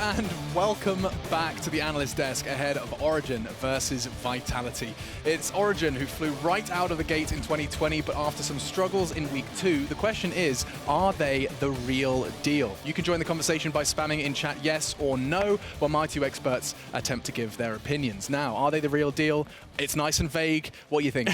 and welcome back to the Analyst desk ahead of Origen versus Vitality. It's Origen who flew right out of the gate in 2020, but after some struggles in Week 2, the question is, are they the real deal? You can join the conversation by spamming in chat yes or no, while my two experts attempt to give their opinions. Now, are they the real deal? It's nice and vague. What do you think?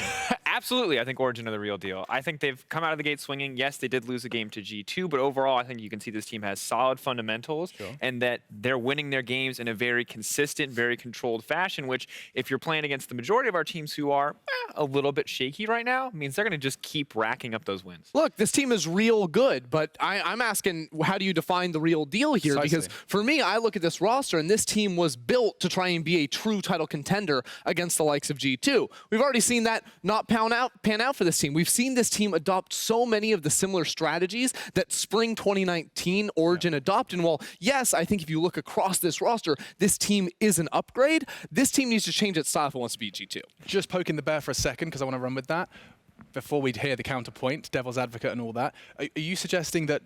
Absolutely, I think Origen are the real deal. I think they've come out of the gate swinging. Yes, they did lose a game to G2, but overall, I think you can see this team has solid fundamentals and that they're winning their games in a very consistent, very controlled fashion, which if you're playing against the majority of our teams who are a little bit shaky right now, means they're going to just keep racking up those wins. Look, this team is real good, but I'm asking, how do you define the real deal here? Precisely. Because for me, I look at this roster, and this team was built to try and be a true title contender against the likes of G2. We've already seen that not pan out for this team. We've seen this team adopt so many of the similar strategies that Spring 2019 Origen adopted. And while, yes, I think if you look across this roster, this team is an upgrade. This team needs to change its style if it wants to beat G2. Just poking the bear for a second, because I want to run with that. Before we'd hear the counterpoint, devil's advocate and all that, are you suggesting that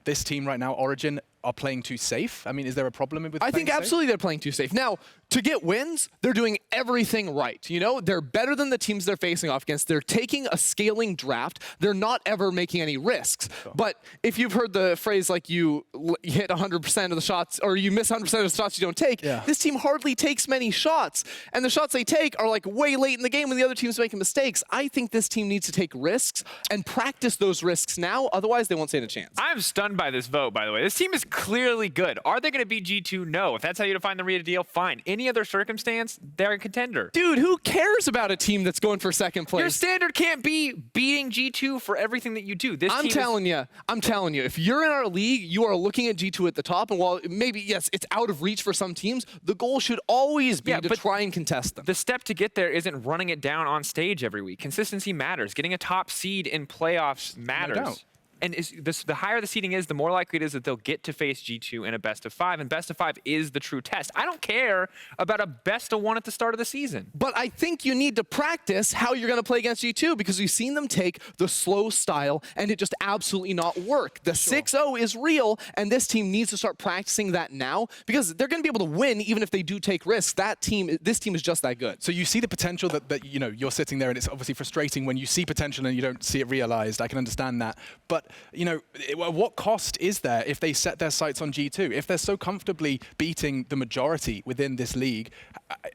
this team right now, Origen, are playing too safe? I mean, is there a problem with I think absolutely they're playing too safe. Now, to get wins, they're doing everything right. You know, they're better than the teams they're facing off against. They're taking a scaling draft. They're not ever making any risks. Sure. But if you've heard the phrase like you hit 100% of the shots or you miss 100% of the shots you don't take, this team hardly takes many shots. And the shots they take are like way late in the game when the other team's making mistakes. I think this team needs to take risks and practice those risks now. Otherwise, they won't stand a chance. I'm stunned by this vote, by the way. This team is clearly good. Are they going to beat G2? No. If that's how you define the real deal, fine. Any other circumstance, they're a contender. Dude, who cares about a team that's going for second place? Your standard can't be beating G2 for everything that you do. I'm telling you, if you're in our league, you are looking at G2 at the top, and while maybe, yes, it's out of reach for some teams, the goal should always be to try and contest them. The step to get there isn't running it down on stage every week. Consistency matters. Getting a top seed in playoffs matters. No doubt. And the higher the seeding is, the more likely it is that they'll get to face G2 in a best of 5, and best of 5 is the true test. I don't care about a best of 1 at the start of the season. But I think you need to practice how you're going to play against G2, because we've seen them take the slow style and it just absolutely not work. The 6-0 is real, and this team needs to start practicing that now, because they're going to be able to win even if they do take risks. This team is just that good. So you see the potential that you know, you're sitting there, and it's obviously frustrating when you see potential and you don't see it realized. I can understand that. But you know, what cost is there if they set their sights on G2? If they're so comfortably beating the majority within this league,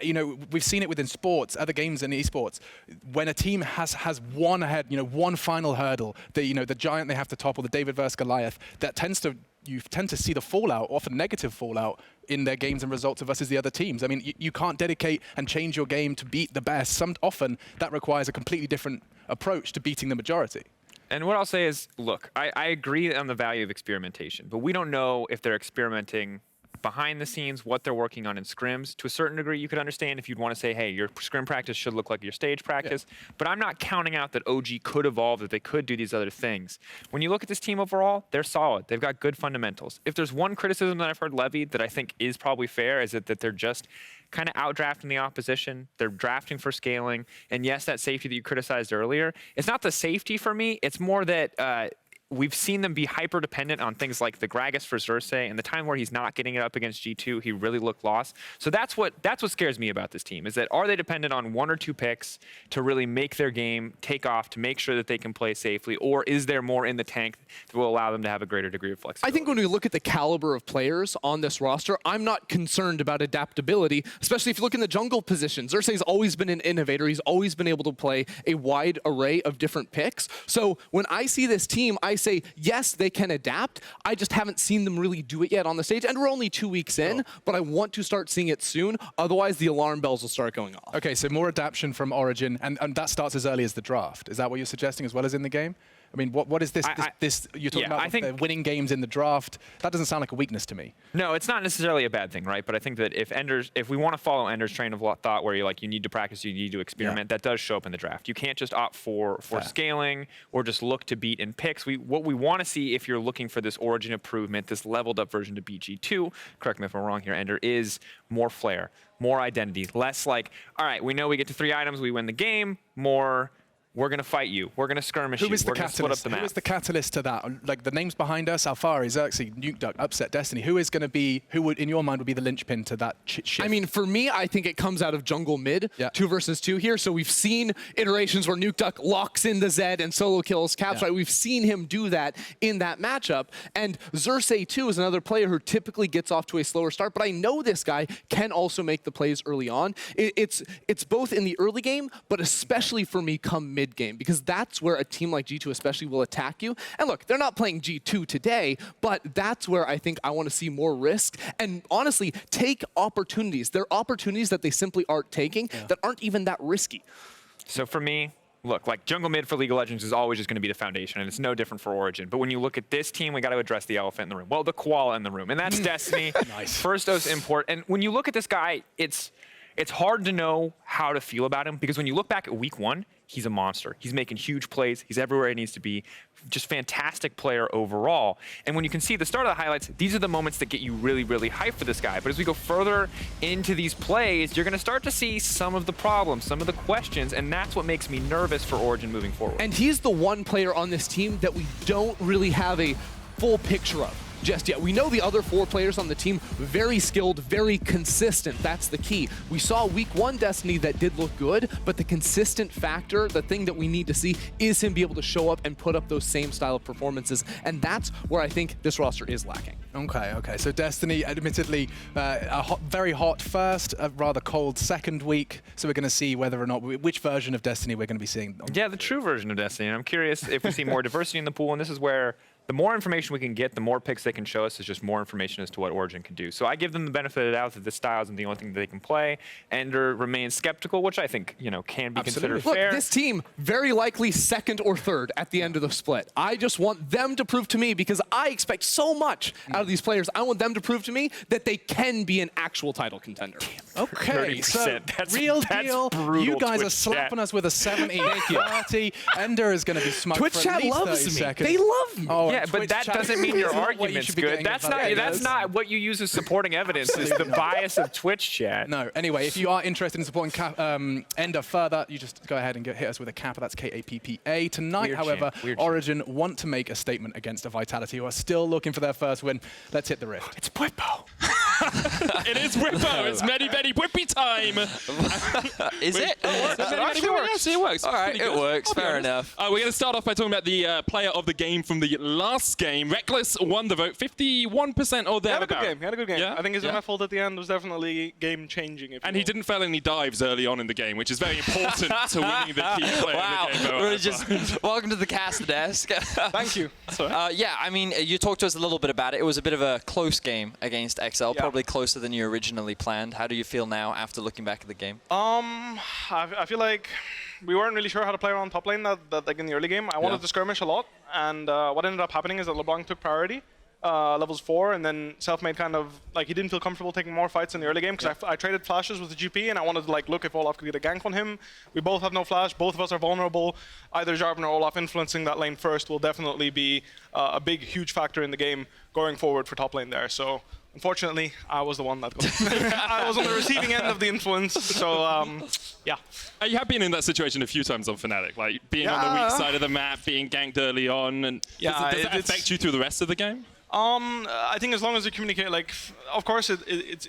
you know, we've seen it within sports, other games in esports, when a team has one ahead, you know, one final hurdle, the giant they have to topple, the David versus Goliath, you tend to see the fallout, often negative fallout, in their games and results versus the other teams. I mean, you can't dedicate and change your game to beat the best. Often that requires a completely different approach to beating the majority. And what I'll say is, look, I agree on the value of experimentation, but we don't know if they're experimenting behind the scenes, what they're working on in scrims. To a certain degree, you could understand if you'd want to say, hey, your scrim practice should look like your stage practice, but I'm not counting out that OG could evolve, that they could do these other things. When you look at this team overall, they're solid. They've got good fundamentals. If there's one criticism that I've heard levied that I think is probably fair, is that they're just kind of outdrafting the opposition. They're drafting for scaling. And yes, that safety that you criticized earlier, it's not the safety for me. It's more that we've seen them be hyper-dependent on things like the Gragas for Xerxe, and the time where he's not getting it up against G2, he really looked lost. So that's what scares me about this team, is that are they dependent on 1 or 2 picks to really make their game take off, to make sure that they can play safely, or is there more in the tank that will allow them to have a greater degree of flexibility? I think when we look at the caliber of players on this roster, I'm not concerned about adaptability, especially if you look in the jungle position. Xerxe's always been an innovator. He's always been able to play a wide array of different picks. So when I see this team, I say, yes, they can adapt. I just haven't seen them really do it yet on the stage. And we're only 2 weeks in, but I want to start seeing it soon. Otherwise, the alarm bells will start going off. Okay, so more adaptation from Origen, and that starts as early as the draft. Is that what you're suggesting as well as in the game? I mean, what is this? You're talking about the winning games in the draft. That doesn't sound like a weakness to me. No, it's not necessarily a bad thing, right? But I think that if we want to follow Ender's train of thought, where you need to practice, you need to experiment, that does show up in the draft. You can't just opt for scaling or just look to beat in picks. What we want to see, if you're looking for this Origen improvement, this leveled up version to beat G2, correct me if I'm wrong here, Ender, is more flair, more identity, less like, all right, we know we get to 3 items, we win the game, more we're going to fight you. We're going to skirmish you. Who is the We're going to split up catalyst? the map. Who is the catalyst to that? Like the names behind us, Alphari, Xerxe, Nukeduck, Upset, Destiny. Who is going to be, who would, in your mind, would be the linchpin to that shift? I mean, for me, I think it comes out of jungle mid, 2 versus 2 here. So we've seen iterations where Nukeduck locks in the Zed and solo kills Caps, right? We've seen him do that in that matchup. And Xerxe, too, is another player who typically gets off to a slower start, but I know this guy can also make the plays early on. It's both in the early game, but especially for me come mid game, because that's where a team like G2 especially will attack you. And look, they're not playing G2 today, but that's where I think I want to see more risk and honestly take opportunities. They're opportunities that they simply aren't taking that aren't even that risky. So for me, look, like jungle mid for League of Legends is always just going to be the foundation, and it's no different for Origen. But when you look at this team, we got to address the elephant in the room. Well, the koala in the room, and that's Destiny. Nice. First dose import. And when you look at this guy, it's hard to know how to feel about him, because when you look back at week 1, he's a monster. He's making huge plays. He's everywhere he needs to be. Just fantastic player overall. And when you can see the start of the highlights, these are the moments that get you really, really hyped for this guy. But as we go further into these plays, you're going to start to see some of the problems, some of the questions, and that's what makes me nervous for Origen moving forward. And he's the one player on this team that we don't really have a full picture of just yet. We know the other 4 players on the team, very skilled, very consistent. That's the key. We saw week 1 Destiny that did look good, but the consistent factor, the thing that we need to see, is him be able to show up and put up those same style of performances. And that's where I think this roster is lacking. Okay. So Destiny, admittedly, very hot first, a rather cold second week. So we're going to see whether or not, which version of Destiny we're going to be seeing. Yeah, the true version of Destiny. And I'm curious if we see more diversity in the pool, and this is where the more information we can get, the more picks they can show us is just more information as to what Origen can do. So I give them the benefit of the doubt that this style isn't the only thing that they can play. Ender remains skeptical, which I think, can be considered fair. Look, this team, very likely 2nd or 3rd at the end of the split. I just want them to prove to me, because I expect so much out of these players, I want them to prove to me that they can be an actual title contender. Okay, so 30%. That's real deal. brutal, You guys Twitch are slapping chat. us with a 70, 30. Ender is going to be smoked Twitch for chat at least 30 loves me. seconds. They love me. Oh, Yeah, but Twitch that chat doesn't mean your is not what you argument's should be good. getting That's about not Enders. what you use as supporting evidence. Is the bias of Twitch chat. No, anyway, if you are interested in supporting Ender further, you just go ahead and hit us with a Kappa. That's K-A-P-P-A. Tonight, Weird however, chant, weird Origen want to make a statement against a Vitality who are still looking for their first win. Let's hit the rift. It's Bwipo. It is Bwipo. It's Medi Whippy time. Is it? Yes, it works. All right, Pretty it good. works. I'll be Fair honest. enough. We're going to start off by talking about the player of the game from the last game. Reckless won the vote, 51% or He had a good thereabouts. game. He had a good game. Yeah? I think his Yeah? MF ult at the end was definitely game-changing. And he didn't fail any dives early on in the game, which is very important to winning the key player Wow. of the game. We're just welcome to the cast desk. Thank you. Yeah, I mean, you talked to us a little bit about it. It was a bit of a close game against XL, probably closer than you originally planned. How do you feel now after looking back at the game? I feel like we weren't really sure how to play around top lane like in the early game. I wanted to skirmish a lot, and what ended up happening is that LeBlanc took priority, levels 4, and then Selfmade kind of, like, he didn't feel comfortable taking more fights in the early game, because I traded flashes with the GP, and I wanted to, like, look if Olaf could get a gank on him. We both have no flash, both of us are vulnerable. Either Jarvan or Olaf influencing that lane first will definitely be a big, huge factor in the game going forward for top lane there. So unfortunately, I was the one that got I was on the receiving end of the influence, so yeah. You have been in that situation a few times on Fnatic, like being on the weak side of the map, being ganked early on, and does that affect you through the rest of the game? I think as long as you communicate, like, of course it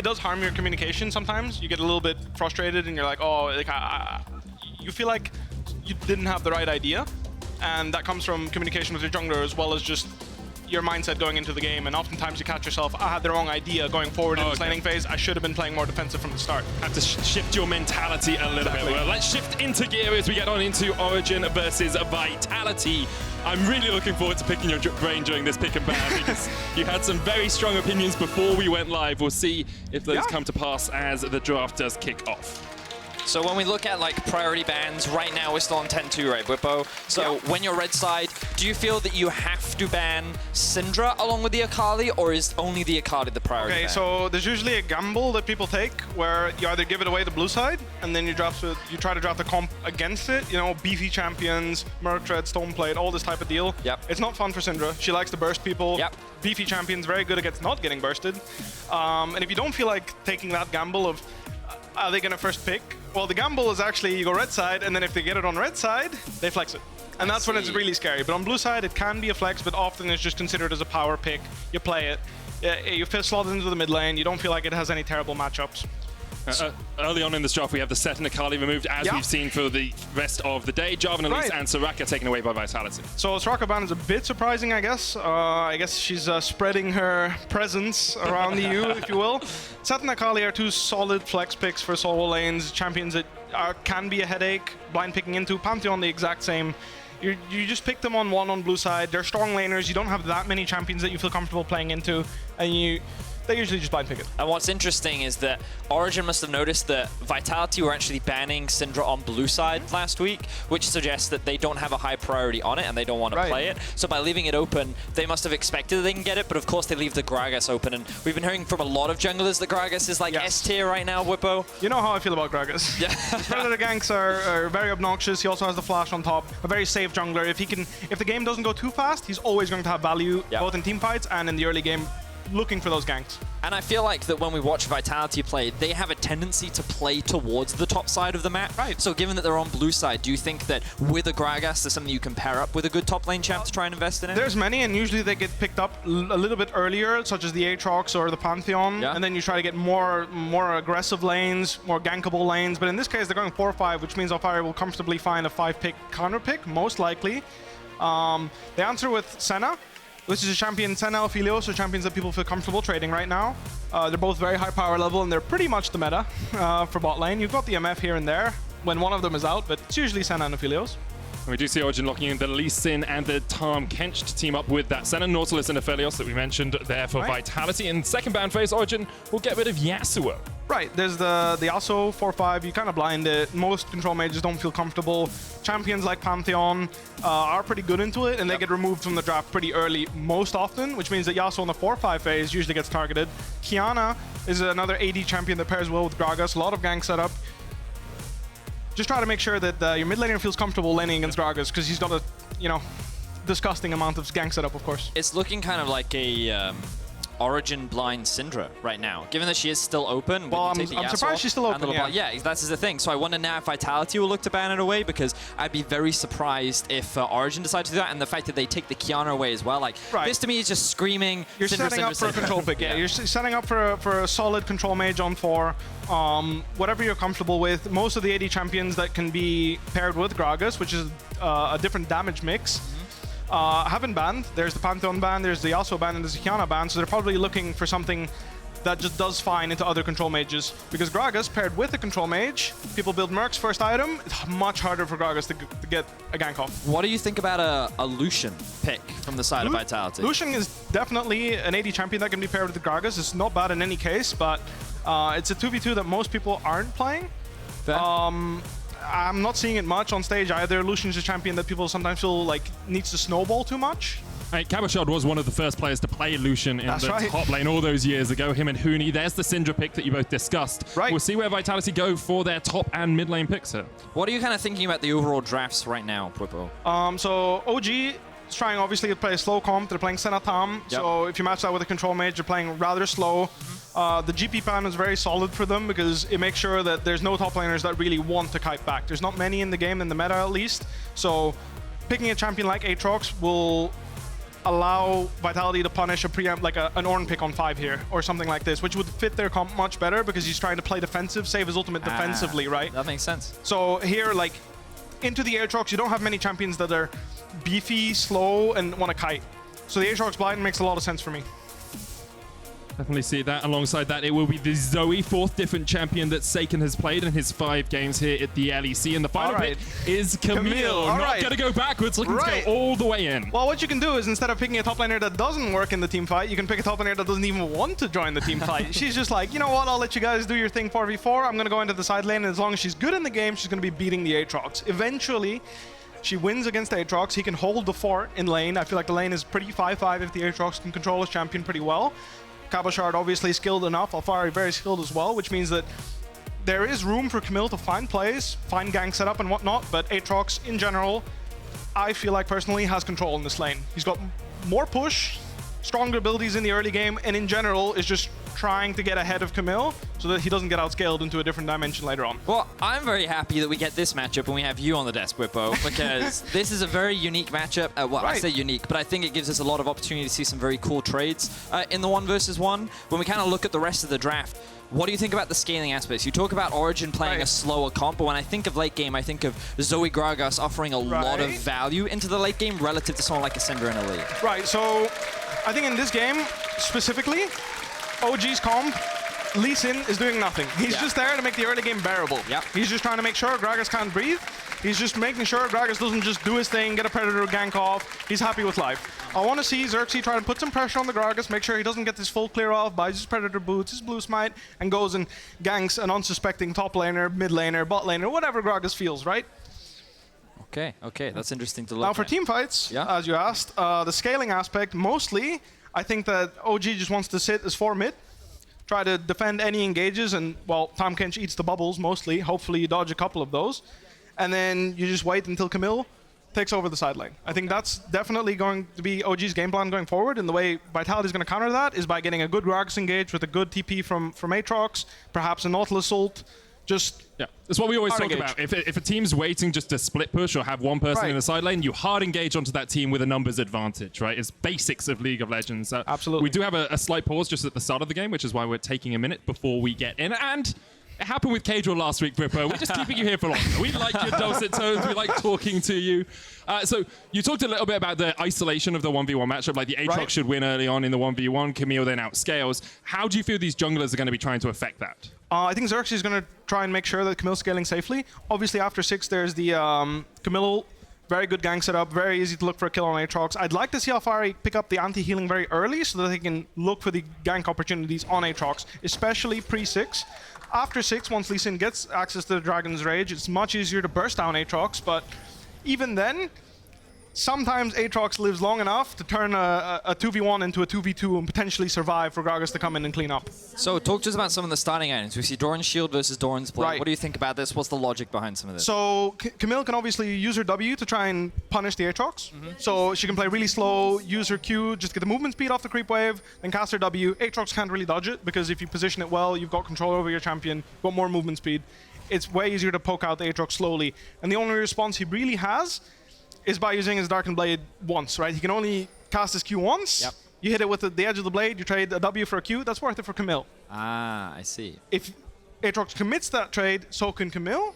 does harm your communication sometimes. You get a little bit frustrated and you're like, oh, like you feel like you didn't have the right idea, and that comes from communication with your jungler as well as just your mindset going into the game. And oftentimes you catch yourself, I had the wrong idea going forward in the laning phase. I should have been playing more defensive from the start. Have to shift your mentality a little bit. Well, let's shift into gear as we get on into Origen versus Vitality. I'm really looking forward to picking your brain during this pick and ban, because you had some very strong opinions before we went live. We'll see if those come to pass as the draft does kick off. So when we look at like priority bans, right now we're still on 10-2, right, Bwipo? So when you're red side, do you feel that you have to ban Syndra along with the Akali, or is only the Akali the priority ban? So there's usually a gamble that people take where you either give it away the blue side, and then you try to draft the comp against it. You know, beefy champions, Merc Tread, Stoneplate, all this type of deal. It's not fun for Syndra. She likes to burst people. Beefy champions, very good against not getting bursted. And if you don't feel like taking that gamble of are they going to first pick? Well, the gamble is actually you go red side, and then if they get it on red side, they flex it. And that's when it's really scary. But on blue side, it can be a flex, but often it's just considered as a power pick. You play it. You slot it into the mid lane. You don't feel like it has any terrible matchups. Early on in this draft, we have the Set and Akali removed, as we've seen for the rest of the day. Jarvan, Elise, and Soraka taken away by Vitality. So Soraka ban is a bit surprising, I guess. I guess she's spreading her presence around the EU, if you will. Set and Akali are two solid flex picks for solo lanes, champions that can be a headache, blind picking into. Pantheon, the exact same. You just pick them on one on blue side. They're strong laners. You don't have that many champions that you feel comfortable playing into, and they usually just blind pick it. And what's interesting is that Origen must have noticed that Vitality were actually banning Syndra on blue side last week, which suggests that they don't have a high priority on it and they don't want to play it. So by leaving it open, they must have expected that they can get it, but of course they leave the Gragas open. And we've been hearing from a lot of junglers that Gragas is like S tier right now, Bwipo. You know how I feel about Gragas. Yeah. Predator ganks are very obnoxious. He also has the flash on top. A very safe jungler. If the game doesn't go too fast, he's always going to have value, both in team fights and in the early game, looking for those ganks. And I feel like that when we watch Vitality play, they have a tendency to play towards the top side of the map. Right. So given that they're on blue side, do you think that with a Gragas, there's something you can pair up with a good top lane champ to try and invest in it? There's many, and usually they get picked up a little bit earlier, such as the Aatrox or the Pantheon, and then you try to get more aggressive lanes, more gankable lanes. But in this case, they're going 4-5, which means Alphari will comfortably find a 5-pick counter pick, most likely. They answer with Senna, which is a champion. Senna, Aphelios are champions that people feel comfortable trading right now. They're both very high power level, and they're pretty much the meta for bot lane. You've got the MF here and there when one of them is out, but it's usually Senna and Aphelios. We do see Origen locking in the Lee Sin and the Tehm Kench to team up with that Senna, Nautilus, and Aphelios that we mentioned there for Vitality. In second ban phase, Origen will get rid of Yasuo. Right, there's the Yasuo 4-5, you kind of blind it. Most control mages don't feel comfortable. Champions like Pantheon are pretty good into it, and they get removed from the draft pretty early most often, which means that Yasuo in the 4-5 phase usually gets targeted. Qiyana is another AD champion that pairs well with Gragas, a lot of gank setup. Just try to make sure that your mid laner feels comfortable laning against Gragas, because he's got a, disgusting amount of gank setup, of course. It's looking kind of like a Origen blind Syndra right now, given that she is still open. Well, I'm surprised she's still open, yeah, that's the thing. So I wonder now if Vitality will look to ban it away, because I'd be very surprised if Origen decides to do that, and the fact that they take the Qiyana away as well. Like, this to me is just screaming You're Syndra, setting up for a control pick, You're setting up for a solid control mage on 4. Whatever you're comfortable with. Most of the AD champions that can be paired with Gragas, which is a different damage mix, have been banned. There's the Pantheon ban, there's the Yasuo ban, and there's the Qiyana ban, so they're probably looking for something that just does fine into other control mages. Because Gragas paired with a control mage, people build Merc's first item, it's much harder for Gragas to get a gank off. What do you think about a Lucian pick from the side of Vitality? Lucian is definitely an AD champion that can be paired with the Gragas. It's not bad in any case, but it's a 2v2 that most people aren't playing. I'm not seeing it much on stage either. Lucian's a champion that people sometimes feel like needs to snowball too much. Cabochard was one of the first players to play Lucian in the top lane all those years ago. Him and Huni. There's the Syndra pick that you both discussed. We'll see where Vitality go for their top and mid lane picks here. What are you kind of thinking about the overall drafts right now, Bwipo? So OG is trying obviously to play a slow comp. They're playing Senna Tehm. So if you match that with a control mage, you're playing rather slow. The GP pan is very solid for them because it makes sure that there's no top laners that really want to kite back. There's not many in the game, in the meta at least. So picking a champion like Aatrox will allow Vitality to punish a preempt, like an Ornn pick on 5 here, or something like this, which would fit their comp much better because he's trying to play defensive, save his ultimate defensively, right? That makes sense. So here, like, into the Aatrox, you don't have many champions that are beefy, slow, and want to kite. So the Aatrox blind makes a lot of sense for me. Definitely see that. Alongside that, it will be the Zoe, 4th different champion that Saken has played in his 5 games here at the LEC. And the final pick is Camille. Not going to go backwards, looking to go all the way in. Well, what you can do is instead of picking a top laner that doesn't work in the team fight, you can pick a top laner that doesn't even want to join the team fight. She's just like, you know what, I'll let you guys do your thing 4v4. I'm going to go into the side lane, and as long as she's good in the game, she's going to be beating the Aatrox. Eventually, she wins against Aatrox. He can hold the fort in lane. I feel like the lane is pretty 5-5 if the Aatrox can control his champion pretty well. Cabochard obviously skilled enough, Alphari very skilled as well, which means that there is room for Camille to find plays, find gank setup and whatnot, but Aatrox in general, I feel like personally has control in this lane. He's got more push, stronger abilities in the early game, and in general is just trying to get ahead of Camille so that he doesn't get outscaled into a different dimension later on. Well, I'm very happy that we get this matchup and we have you on the desk, Bwipo, because this is a very unique matchup. Well, I say unique, but I think it gives us a lot of opportunity to see some very cool trades in the 1 versus 1. When we kind of look at the rest of the draft, what do you think about the scaling aspects? You talk about Origen playing a slower comp, but when I think of late game, I think of Zoe Gragas offering a lot of value into the late game relative to someone like a Syndra and a Lee. Right, so I think in this game, specifically, OG's comp, Lee Sin is doing nothing. He's just there to make the early game bearable. He's just trying to make sure Gragas can't breathe. He's just making sure Gragas doesn't just do his thing, get a Predator gank off. He's happy with life. I want to see Xerxe try to put some pressure on the Gragas, make sure he doesn't get this full clear off, buys his Predator boots, his blue smite, and goes and ganks an unsuspecting top laner, mid laner, bot laner, whatever Gragas feels, right? Okay, that's interesting to look Now at. for team fights, as you asked, the scaling aspect, mostly, I think that OG just wants to sit as 4 mid, try to defend any engages, and, well, Tom Kench eats the bubbles, mostly. Hopefully you dodge a couple of those. And then you just wait until Camille takes over the side lane. I think that's definitely going to be OG's game plan going forward, and the way Vitality is going to counter that is by getting a good Gragas engage with a good TP from Aatrox, perhaps a Nautilus ult. Just that's what we always talk engage. about. If a team's waiting just to split push or have one person in the side lane, you hard engage onto that team with a numbers advantage, right? It's basics of League of Legends. Absolutely. We do have a slight pause just at the start of the game, which is why we're taking a minute before we get in. And it happened with Cabochard last week, Bwipo. We're just keeping you here for longer. We like your dulcet tones. We like talking to you. So you talked a little bit about the isolation of the 1v1 matchup, like the Aatrox should win early on in the 1v1. Camille then outscales. How do you feel these junglers are going to be trying to affect that? I think Xerxe is going to try and make sure that Camille's scaling safely. Obviously, after 6, there's the Camille. Very good gank setup, very easy to look for a kill on Aatrox. I'd like to see Alphari pick up the anti-healing very early so that they can look for the gank opportunities on Aatrox, especially pre-6. After 6, once Lee Sin gets access to the Dragon's Rage, it's much easier to burst down Aatrox, but even then, sometimes Aatrox lives long enough to turn a 2v1 into a 2v2 and potentially survive for Gragas to come in and clean up. So talk to us about some of the starting items. We see Doran's shield versus Doran's blade. What do you think about this? What's the logic behind some of this? So Camille can obviously use her W to try and punish the Aatrox. So she can play really slow, use her Q, just get the movement speed off the creep wave, then cast her W. Aatrox can't really dodge it because if you position it well, you've got control over your champion, you've got more movement speed. It's way easier to poke out the Aatrox slowly. And the only response he really has is by using his Darkened Blade once, right? He can only cast his Q once. You hit it with the edge of the blade, you trade a W for a Q, that's worth it for Camille. Ah, I see. If Aatrox commits that trade, so can Camille,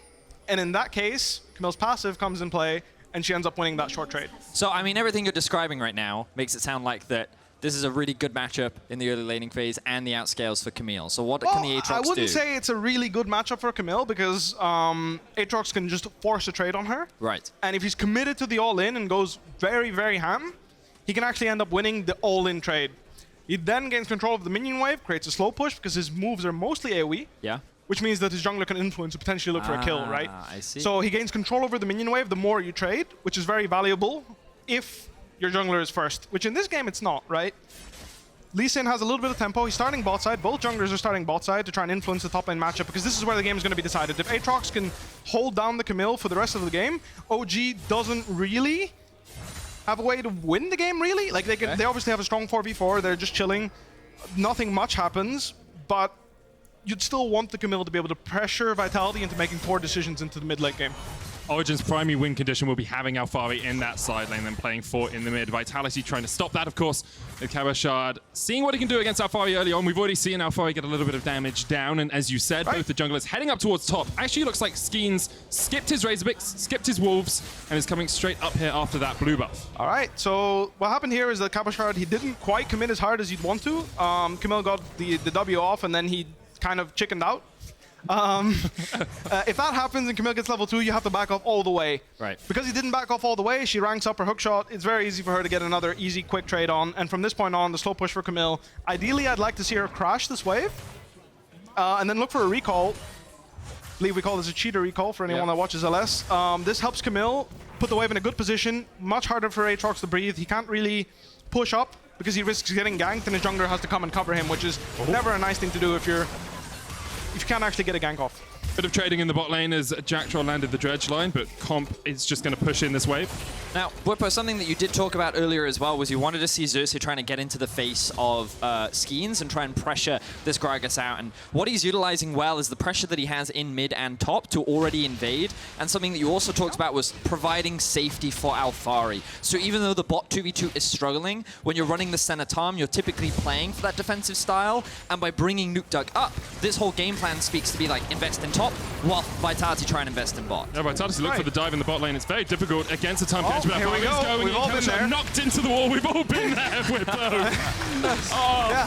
and in that case, Camille's passive comes in play, and she ends up winning that short trade. So, I mean, everything you're describing right now makes it sound like that this is a really good matchup in the early laning phase and the outscales for Camille. So what can the Aatrox do? I wouldn't say it's a really good matchup for Camille because Aatrox can just force a trade on her. Right. And if he's committed to the all-in and goes very, very ham, he can actually end up winning the all-in trade. He then gains control of the minion wave, creates a slow push because his moves are mostly AoE. Yeah. Which means that his jungler can influence and potentially look for a kill, right? I see. So he gains control over the minion wave the more you trade, which is very valuable if your jungler is first, which in this game it's not, right? Lee Sin has a little bit of tempo. He's starting bot side. Both junglers are starting bot side to try and influence the top lane matchup because this is where the game is going to be decided. If Aatrox can hold down the Camille for the rest of the game, OG doesn't really have a way to win the game, really. Like they obviously have a strong 4v4. They're just chilling. Nothing much happens, but you'd still want the Camille to be able to pressure Vitality into making poor decisions into the mid-late game. Origen's primary win condition will be having Alphari in that side lane, then playing 4 in the mid. Vitality trying to stop that, of course, with Cabochard. Seeing what he can do against Alphari early on. We've already seen Alphari get a little bit of damage down, and as you said, both the junglers heading up towards top. Actually looks like Skeanz skipped his Razorbicks, skipped his Wolves, and is coming straight up here after that blue buff. All right, so what happened here is that Cabochard, he didn't quite commit as hard as you'd want to. Camille got the W off, and then he kind of chickened out. If that happens and Camille gets level 2, you have to back off all the way. Right. Because he didn't back off all the way, she ranks up her hookshot. It's very easy for her to get another easy, quick trade on. And from this point on, the slow push for Camille. Ideally, I'd like to see her crash this wave. And then look for a recall. I believe we call this a cheater recall for anyone that watches LS. This helps Camille put the wave in a good position. Much harder for Aatrox to breathe. He can't really push up because he risks getting ganked and his jungler has to come and cover him, which is never a nice thing to do if you can't actually get a gank off. Bit of trading in the bot lane as Jactroll landed the dredge line, but Comp is just going to push in this wave. Now, Bwipo, something that you did talk about earlier as well was you wanted to see Xerxe trying to get into the face of Skeanz and try and pressure this Gragas out. And what he's utilizing well is the pressure that he has in mid and top to already invade. And something that you also talked about was providing safety for Alphari. So even though the bot 2v2 is struggling, when you're running the Senna Tehm, you're typically playing for that defensive style. And by bringing Nukeduck up, this whole game plan speaks to be like invest in top, while Vitality try and invest in bot. Yeah, Vitality look for the dive in the bot lane. It's very difficult against a Tehm Kench. Here we go. We've all been there. Knocked into the wall. We've all been there with those.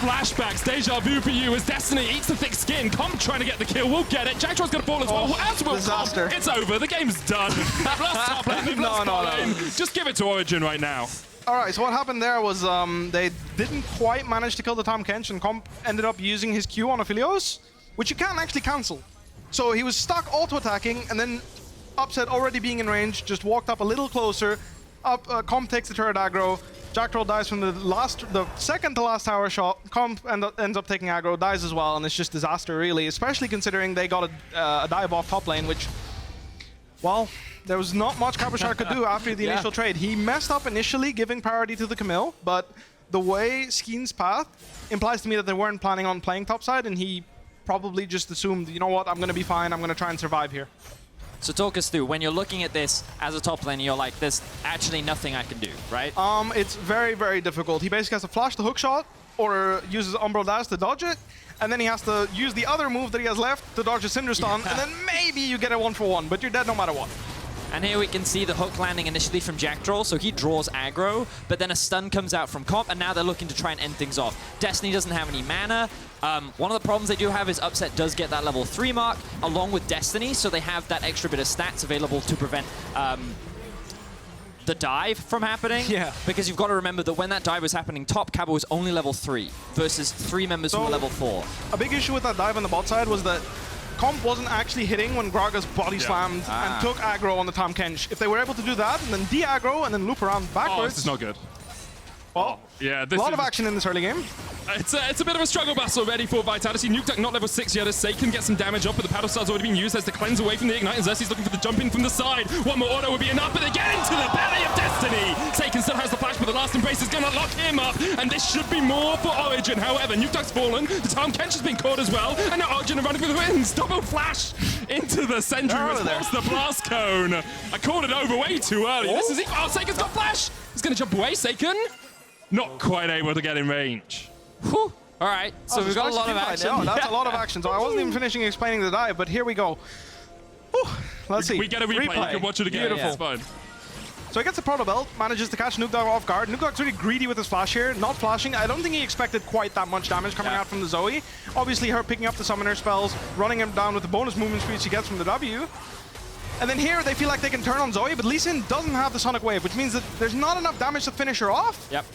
Flashbacks. Deja vu for you as Destiny eats the thick skin. Comp trying to get the kill. We'll get it. Jactroll's going to fall as well. As will disaster. Comp. It's over. The game's done. They've lost top lane. They've lost bot lane. Just give it to Origen right now. All right, so what happened there was they didn't quite manage to kill the Tehm Kench, and Comp ended up using his Q on Aphelios, which you can't actually cancel. So he was stuck auto-attacking, and then Upset, already being in range, just walked up a little closer. Comp takes the turret aggro. Jactroll dies from the second to last tower shot. Comp ends up taking aggro, dies as well, and it's just disaster, really, especially considering they got a dive off top lane, which, well, there was not much Cabochard could do after the initial trade. He messed up initially, giving priority to the Camille, but the way Skeanz's path implies to me that they weren't planning on playing topside, and he probably just assumed, you know what, I'm going to be fine, I'm going to try and survive here. So talk us through, when you're looking at this as a top laner, you're like, there's actually nothing I can do, right? It's very, very difficult. He basically has to flash the hook shot or uses Umbral Dash to dodge it, and then he has to use the other move that he has left to dodge a Syndra stun, and then maybe you get a 1-for-1, but you're dead no matter what. And here we can see the hook landing initially from Jactroll, so he draws aggro, but then a stun comes out from Comp, and now they're looking to try and end things off. Destiny doesn't have any mana. One of the problems they do have is Upset does get that level 3 mark, along with Destiny, so they have that extra bit of stats available to prevent the dive from happening. Yeah. Because you've got to remember that when that dive was happening, top Cabo was only level 3 versus 3 members who were level 4. A big issue with that dive on the bot side was that Comp wasn't actually hitting when Gragas body slammed and took aggro on the Tehm Kench. If they were able to do that and then de-aggro and then loop around backwards... Oh, this is not good. Well, yeah, a lot of action in this early game. It's a bit of a struggle battle already for Vitality. Nukeduck not level 6 yet as Saken gets some damage up, but the paddle star's already been used as the cleanse away from the Ignite, and Xerxe's looking for the jump in from the side. One more auto would be enough, but they get into the belly of Destiny! Saken still has the flash, but the last embrace is gonna lock him up, and this should be more for Origen. However, Nukeduck's fallen, the Tehm Kench has been caught as well, and now Origen are running for the wins. Double flash into the sentry, response the blast cone. I called it over way too early. This is it. Oh, Saken's got flash! He's gonna jump away, Saken. Not quite able to get in range. Whew. All right, so we've got a lot of action. No, that's a lot of action. So I wasn't even finishing explaining the dive, but here we go. Whew. Let's see. We get a replay. You can watch it again. Beautiful. It's fine. So he gets the Proto Belt, manages to catch Nukeduck off guard. Nukeduck's really greedy with his flash here, not flashing. I don't think he expected quite that much damage coming out from the Zoe. Obviously, her picking up the summoner spells, running him down with the bonus movement speed she gets from the W. And then here, they feel like they can turn on Zoe, but Lee Sin doesn't have the Sonic Wave, which means that there's not enough damage to finish her off. Yep.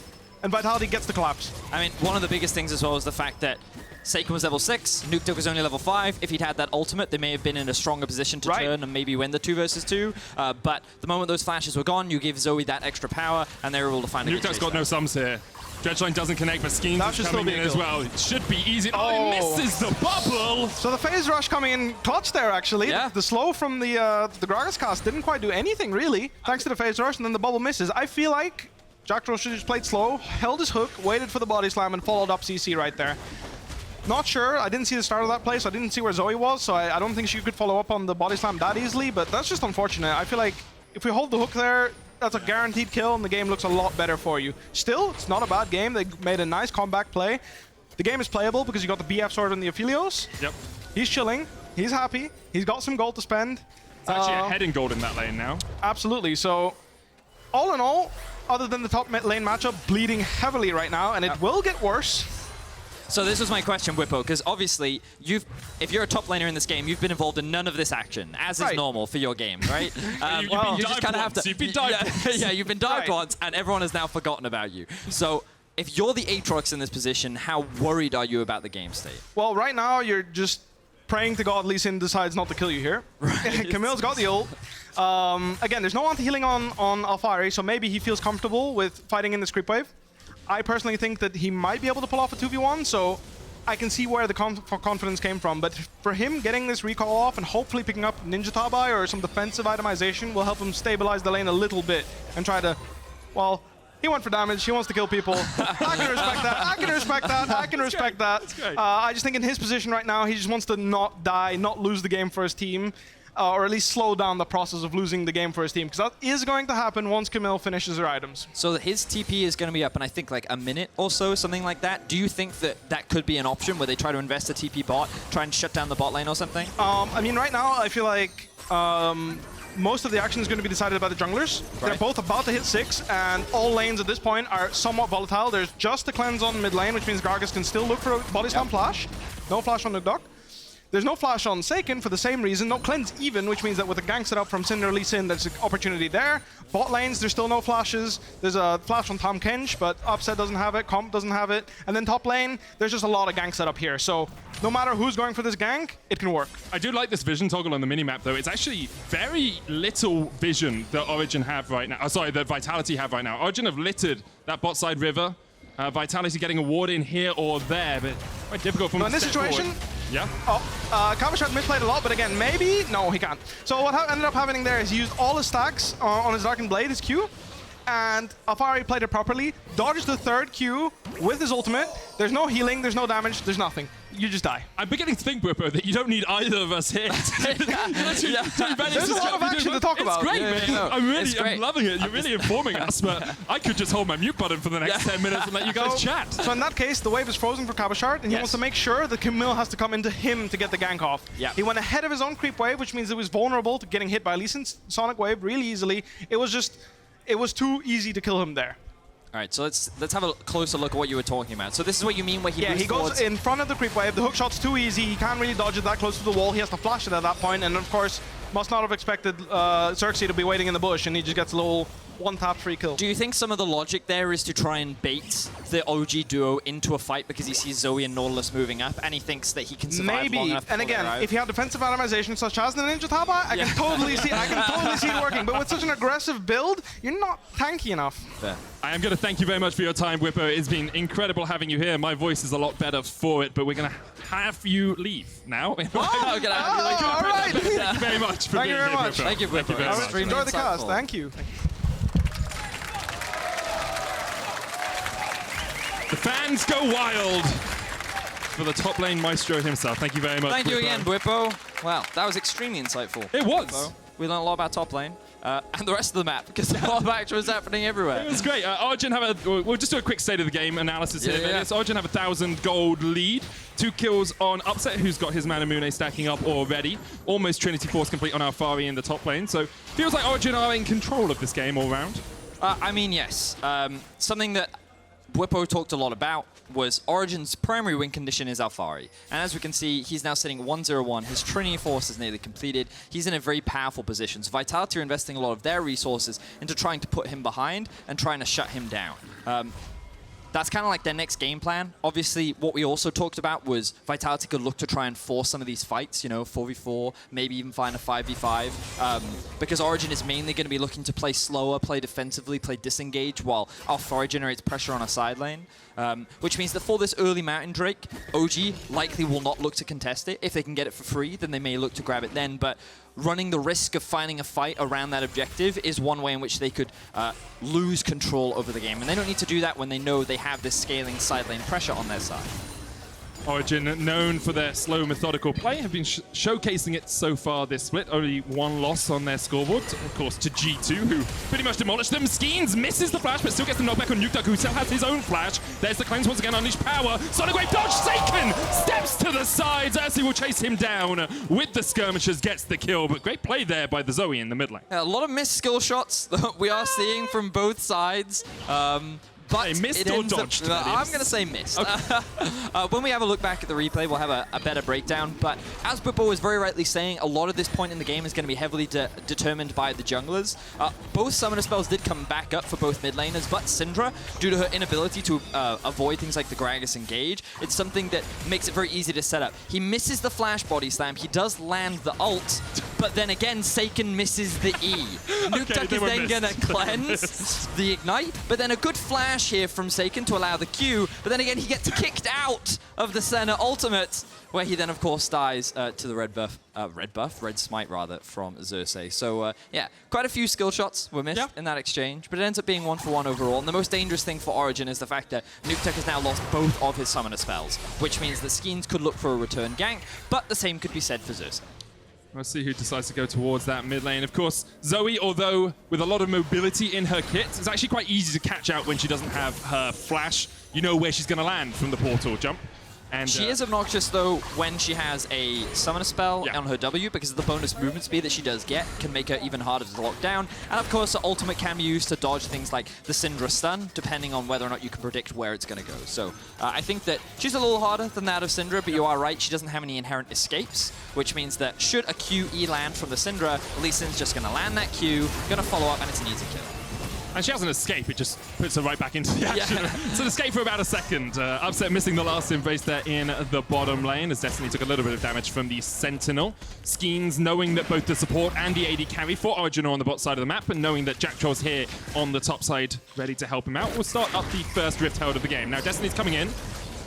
And Vitality gets the collapse. I mean, one of the biggest things as well is the fact that Saken was level 6, Nukeduck was only level 5. If he'd had that ultimate, they may have been in a stronger position to turn and maybe win the 2 versus 2. But the moment those flashes were gone, you give Zoe that extra power, and they were able to find a good chase. Nukeduck's got no sums here. Dredgeline doesn't connect, but Skeanz is coming in as well. It should be easy. Oh, he misses the bubble! So the phase rush coming in clutch there, actually. Yeah. The slow from the Gragas cast didn't quite do anything, really, thanks to the phase rush, and then the bubble misses. I feel like Jactroll should have just played slow, held his hook, waited for the body slam, and followed up CC right there. Not sure. I didn't see the start of that play, so I didn't see where Zoe was, so I don't think she could follow up on the body slam that easily, but that's just unfortunate. I feel like if we hold the hook there, that's a guaranteed kill, and the game looks a lot better for you. Still, it's not a bad game. They made a nice comeback play. The game is playable because you got the BF sword and the Aphelios. Yep. He's chilling. He's happy. He's got some gold to spend. It's actually ahead in gold in that lane now. Absolutely. So, all in all, other than the top lane matchup, bleeding heavily right now, and it will get worse. So this was my question, Bwipo, because obviously, if you're a top laner in this game, you've been involved in none of this action, as is normal for your game, right? You've been dived once. You've been dived once. Yeah, you've been dived once, and everyone has now forgotten about you. So if you're the Aatrox in this position, how worried are you about the game state? Well, right now, you're just praying to God Lee Sin decides not to kill you here. Right. Camille's got the ult. Again, there's no anti-healing on Alphari, so maybe he feels comfortable with fighting in this creep wave. I personally think that he might be able to pull off a 2v1, so I can see where the confidence came from, but for him getting this recall off and hopefully picking up Ninja Tabai or some defensive itemization will help him stabilize the lane a little bit and try to, well, he went for damage, he wants to kill people. I can respect that, I can respect that, I can respect that. I just think in his position right now, he just wants to not die, not lose the game for his team. Or at least slow down the process of losing the game for his team, because that is going to happen once Camille finishes her items. So his TP is going to be up in, I think, like a minute or so, something like that. Do you think that that could be an option where they try to invest a TP bot, try and shut down the bot lane or something? I mean, right now, I feel like most of the action is going to be decided by the junglers. Right. They're both about to hit 6, and all lanes at this point are somewhat volatile. There's just a cleanse on mid lane, which means Gragas can still look for a body slam flash. No flash on Nukeduck. There's no flash on Saken for the same reason, no cleanse even, which means that with a gank setup from Syndra Lee Sin, there's an opportunity there. Bot lanes, there's still no flashes. There's a flash on Tehm Kench, but Upset doesn't have it, Comp doesn't have it. And then top lane, there's just a lot of gank setup here. So no matter who's going for this gank, it can work. I do like this vision toggle on the minimap, though. It's actually very little vision that Origen have right now. Sorry, that Vitality have right now. Origen have littered that bot side river. Vitality getting a ward in here or there, but quite difficult from in this situation. Forward. Yeah. Cabochard misplayed a lot, but again, maybe no, he can't. So what ended up happening there is he used all his stacks on his Darkened Blade, his Q, and Alphari played it properly, dodged the third Q with his ultimate. There's no healing, there's no damage, there's nothing. You just die. I'm beginning to think, Bwipo, that you don't need either of us here. There's a lot of action to talk about. It's great, man. I'm loving it. You're really informing us, but I could just hold my mute button for the next 10 minutes and let you guys chat. So in that case, the wave is frozen for Cabochard, and he wants to make sure that Camille has to come into him to get the gank off. He went ahead of his own creep wave, which means he was vulnerable to getting hit by Lee Sin's Sonic Wave really easily. It was too easy to kill him there. All right, so let's have a closer look at what you were talking about. So this is what you mean where he he goes in front of the creep wave. The hook shot's too easy. He can't really dodge it that close to the wall. He has to flash it at that point, and of course, must not have expected Xerxe to be waiting in the bush, and he just gets a little one-tap free kill. Do you think some of the logic there is to try and bait the OG duo into a fight because he sees Zoe and Nautilus moving up, and he thinks that he can survive long enough? And again, if you have defensive itemization such as the Ninja Tabai, I can totally see it working. But with such an aggressive build, you're not tanky enough. Fair. I am going to thank you very much for your time, Bwipo. It's been incredible having you here. My voice is a lot better for it, but we're going to have you leave now. All right. Thank you very much for being here, Bwipo. Thank you, Bwipo. Enjoy the cast. Thank you. The fans go wild for the top lane maestro himself. Thank you very much. Thank you again, Bwipo. Wow, that was extremely insightful. It was. Bwipo. We learned a lot about top lane. And the rest of the map, because a lot of action was happening everywhere. It was great. Origen we'll just do a quick state of the game analysis here. Vedius. Origen have 1,000 gold lead. 2 kills on Upset, who's got his Manamune stacking up already. Almost Trinity Force complete on Alphari in the top lane. So feels like Origen are in control of this game all round. I mean, yes. Something that Bwipo talked a lot about was Origen's primary win condition is Alphari. And as we can see, he's now sitting 1-0-1. His Trinity Force is nearly completed. He's in a very powerful position. So Vitality are investing a lot of their resources into trying to put him behind and trying to shut him down. That's kind of like their next game plan. Obviously, what we also talked about was Vitality could look to try and force some of these fights, 4v4, maybe even find a 5v5, because Origen is mainly going to be looking to play slower, play defensively, play disengage, while Alphari generates pressure on a side lane, which means that for this early Mountain Drake, OG likely will not look to contest it. If they can get it for free, then they may look to grab it then, but running the risk of finding a fight around that objective is one way in which they could lose control over the game. And they don't need to do that when they know they have this scaling side lane pressure on their side. Origen, known for their slow, methodical play, have been showcasing it so far this split. Only 1 loss on their scoreboard, of course, to G2, who pretty much demolished them. Skeanz misses the flash, but still gets the knockback on Nukeduck, who still has his own flash. There's the cleanse once again, unleash power. Sonic Wave dodge, Saken steps to the side. Xerxe will chase him down with the skirmishers, gets the kill, but great play there by the Zoe in the mid lane. A lot of missed skill shots that we are seeing from both sides. But missed or dodged? I'm going to say missed. Okay. When we have a look back at the replay, we'll have a better breakdown. But as Bwipo was very rightly saying, a lot of this point in the game is going to be heavily determined by the junglers. Both summoner spells did come back up for both mid laners, but Syndra, due to her inability to avoid things like the Gragas engage, it's something that makes it very easy to set up. He misses the flash body slam. He does land the ult, but then again, Saken misses the E. Nukeduck is then going to cleanse the Ignite, but then a good flash here from Saken to allow the Q, but then again, he gets kicked out of the Senna ultimate, where he then, of course, dies to the red smite, rather, from Xerxe. So, yeah, quite a few skill shots were missed in that exchange, but it ends up being 1-for-1 overall. And the most dangerous thing for Origen is the fact that Nukeduck has now lost both of his summoner spells, which means that Skeanz could look for a return gank, but the same could be said for Xerxe. Let's see who decides to go towards that mid lane. Of course, Zoe, although with a lot of mobility in her kit, it's actually quite easy to catch out when she doesn't have her flash. You know where she's going to land from the portal jump. And, she is obnoxious, though, when she has a summoner spell on her W, because of the bonus movement speed that she does get can make her even harder to lock down. And, of course, the ultimate can be used to dodge things like the Syndra stun, depending on whether or not you can predict where it's going to go. So I think that she's a little harder than that of Syndra, but you are right, she doesn't have any inherent escapes, which means that should a QE land from the Syndra, Lee Sin's just going to land that Q, going to follow up, and it's an easy kill. And she has an escape, it just puts her right back into the action. It's an escape for about a second. Upset missing the last embrace there in the bottom lane, as Destiny took a little bit of damage from the Sentinel. Skeanz, knowing that both the support and the AD carry for Origen are on the bot side of the map, and knowing that Jactroll's here on the top side, ready to help him out, will start up the first Rift Herald of the game. Now, Destiny's coming in.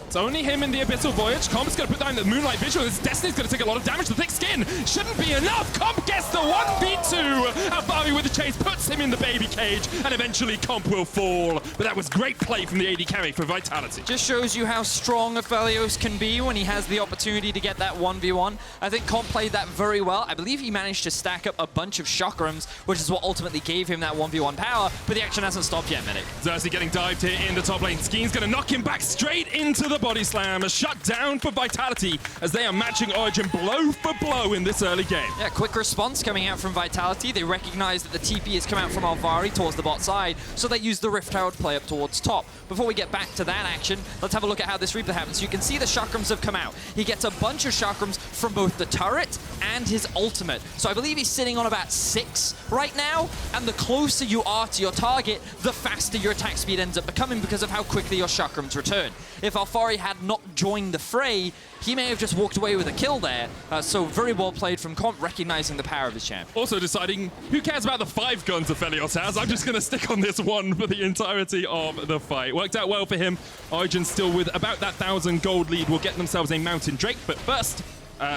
It's only him in the Abyssal Voyage. Comp's going to put down the Moonlight Visual. Destiny's going to take a lot of damage. The thick skin shouldn't be enough. Comp gets the 1v2. Alphari with the chase puts him in the baby cage, and eventually Comp will fall. But that was great play from the AD carry for Vitality. Just shows you how strong Aphelios can be when he has the opportunity to get that 1v1. I think Comp played that very well. I believe he managed to stack up a bunch of chakrams, which is what ultimately gave him that 1v1 power, but the action hasn't stopped yet, Medic. Xerxe getting dived here in the top lane. Skeanz going to knock him back straight into the body slam. A shut down for Vitality as they are matching Origen blow for blow in this early game. Yeah, quick response coming out from Vitality. They recognize that the TP has come out from Alphari towards the bot side, so they use the Rift Herald play up towards top. Before we get back to that action, let's have a look at how this replay happens. You can see the chakrams have come out. He gets a bunch of chakrams from both the turret and his ultimate. So I believe he's sitting on about 6 right now, and the closer you are to your target, the faster your attack speed ends up becoming because of how quickly your chakrams return. If Alphari had not joined the fray, he may have just walked away with a kill there. So very well played from Comp, recognizing the power of his champ. Also deciding, who cares about the 5 guns Aphelios has? I'm just going to stick on this one for the entirety of the fight. Worked out well for him. Origen still with about that 1,000 gold lead will get themselves a Mountain Drake. But first,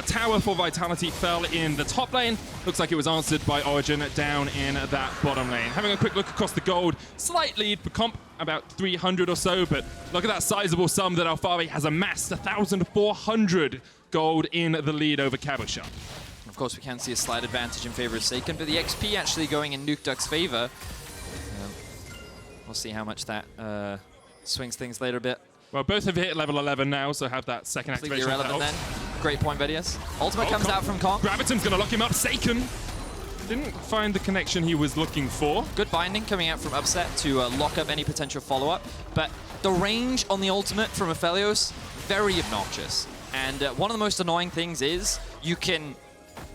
tower for Vitality fell in the top lane. Looks like it was answered by Origen down in that bottom lane. Having a quick look across the gold, slight lead for Comp, about 300 or so, but look at that sizable sum that Alphari has amassed, 1,400 gold in the lead over Cabochard. Of course, we can see a slight advantage in favor of Saken, but the XP actually going in Nukeduck's favor. We'll see how much that swings things later a bit. Well, both have hit level 11 now, so have that second Completely activation. irrelevant then. Great point, Vedius. Ultimate comes out from Comp. Graviton's going to lock him up. Saken didn't find the connection he was looking for. Good binding coming out from Upset to lock up any potential follow-up. But the range on the ultimate from Aphelios, very obnoxious. And one of the most annoying things is you can,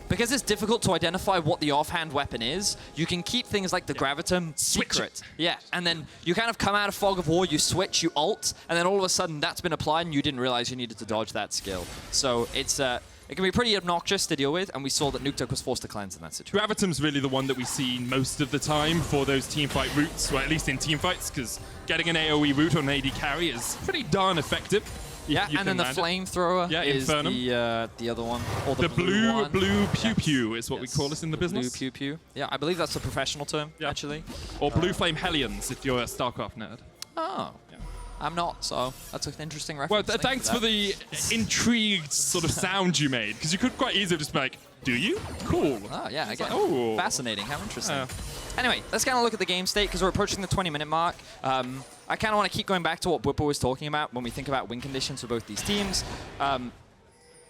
because it's difficult to identify what the offhand weapon is, you can keep things like the Graviton secret. Yeah, and then you kind of come out of Fog of War, you switch, you ult, and then all of a sudden that's been applied and you didn't realize you needed to dodge that skill. So it's it can be pretty obnoxious to deal with, and we saw that Nukeduck was forced to cleanse in that situation. Graviton's really the one that we see most of the time for those teamfight routes, or at least in teamfights, because getting an AoE route on AD carry is pretty darn effective. Yeah, and then the flamethrower is the other one. Or the blue one. Blue pew-pew is what we call this in the business. Blue pew-pew. Yeah, I believe that's a professional term, actually. Or blue flame hellions if you're a StarCraft nerd. Oh. I'm not, so that's an interesting reference. Well, thanks for the intrigued sort of sound you made, because you could quite easily just be like, do you? Cool. Oh, yeah, again. Like, fascinating. How interesting. Anyway, let's kind of look at the game state, because we're approaching the 20-minute mark. I kind of want to keep going back to what Bwipo was talking about when we think about win conditions for both these teams.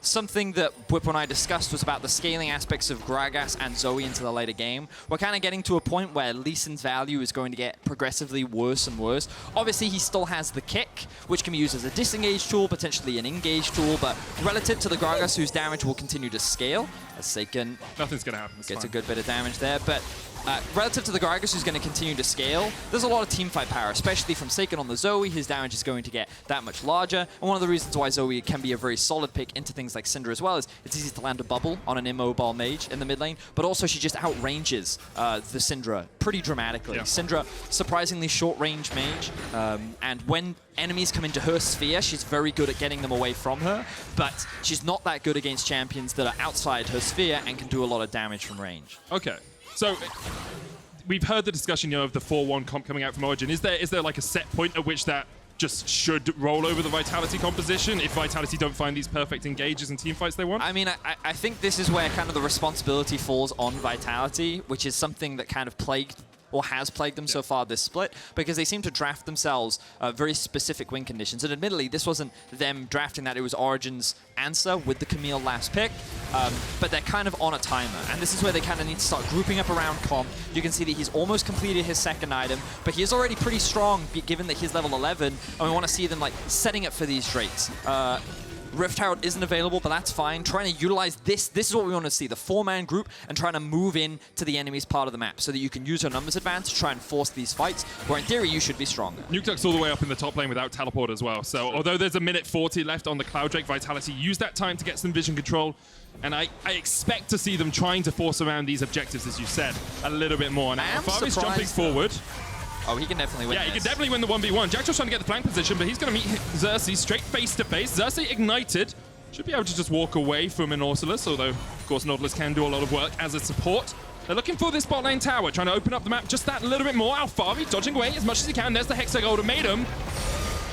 Something that Bwipo and I discussed was about the scaling aspects of Gragas and Zoe into the later game. We're kind of getting to a point where Lee Sin's value is going to get progressively worse and worse. Obviously, he still has the kick, which can be used as a disengage tool, potentially an engage tool, but relative to the Gragas, whose damage will continue to scale, as Saken nothing's going to happen. Gets a good bit of damage there. But relative to the Gragas, who's going to continue to scale, there's a lot of teamfight power, especially from Saken on the Zoe. His damage is going to get that much larger. And one of the reasons why Zoe can be a very solid pick into things like Syndra as well is it's easy to land a bubble on an immobile mage in the mid lane, but also she just outranges the Syndra pretty dramatically. Yeah. Syndra, surprisingly short-range mage, and when enemies come into her sphere, she's very good at getting them away from her, but she's not that good against champions that are outside her sphere and can do a lot of damage from range. Okay, so we've heard the discussion, of the 4-1 comp coming out from Origen. Is there like a set point at which that just should roll over the Vitality composition if Vitality don't find these perfect engages and teamfights they want? I mean, I think this is where kind of the responsibility falls on Vitality, which is something that kind of plagued or has plagued them so far this split, because they seem to draft themselves very specific win conditions. And admittedly, this wasn't them drafting that, it was Origen's answer with the Camille last pick, but they're kind of on a timer. And this is where they kind of need to start grouping up around comp. You can see that he's almost completed his second item, but he is already pretty strong given that he's level 11, and we want to see them like setting up for these Drakes. Rift Herald isn't available, but that's fine. Trying to utilize this is what we want to see, the 4-man group, and trying to move in to the enemy's part of the map so that you can use your numbers advantage to try and force these fights, where in theory you should be stronger. Nukeduck's all the way up in the top lane without teleport as well, so although there's a minute 40 left on the Cloud Drake, Vitality use that time to get some vision control, and I expect to see them trying to force around these objectives, as you said, a little bit more. Now, Alphari's jumping forward. Oh, he can definitely win. Yeah, this. he can definitely win the 1v1. Jactroll's trying to get the flank position, but he's going to meet Xerxe straight face to face. Xerxe ignited. Should be able to just walk away from a Nautilus, although, of course, Nautilus can do a lot of work as a support. They're looking for this bot lane tower, trying to open up the map just that little bit more. Alphari dodging away as much as he can. There's the Hexag ultimatum.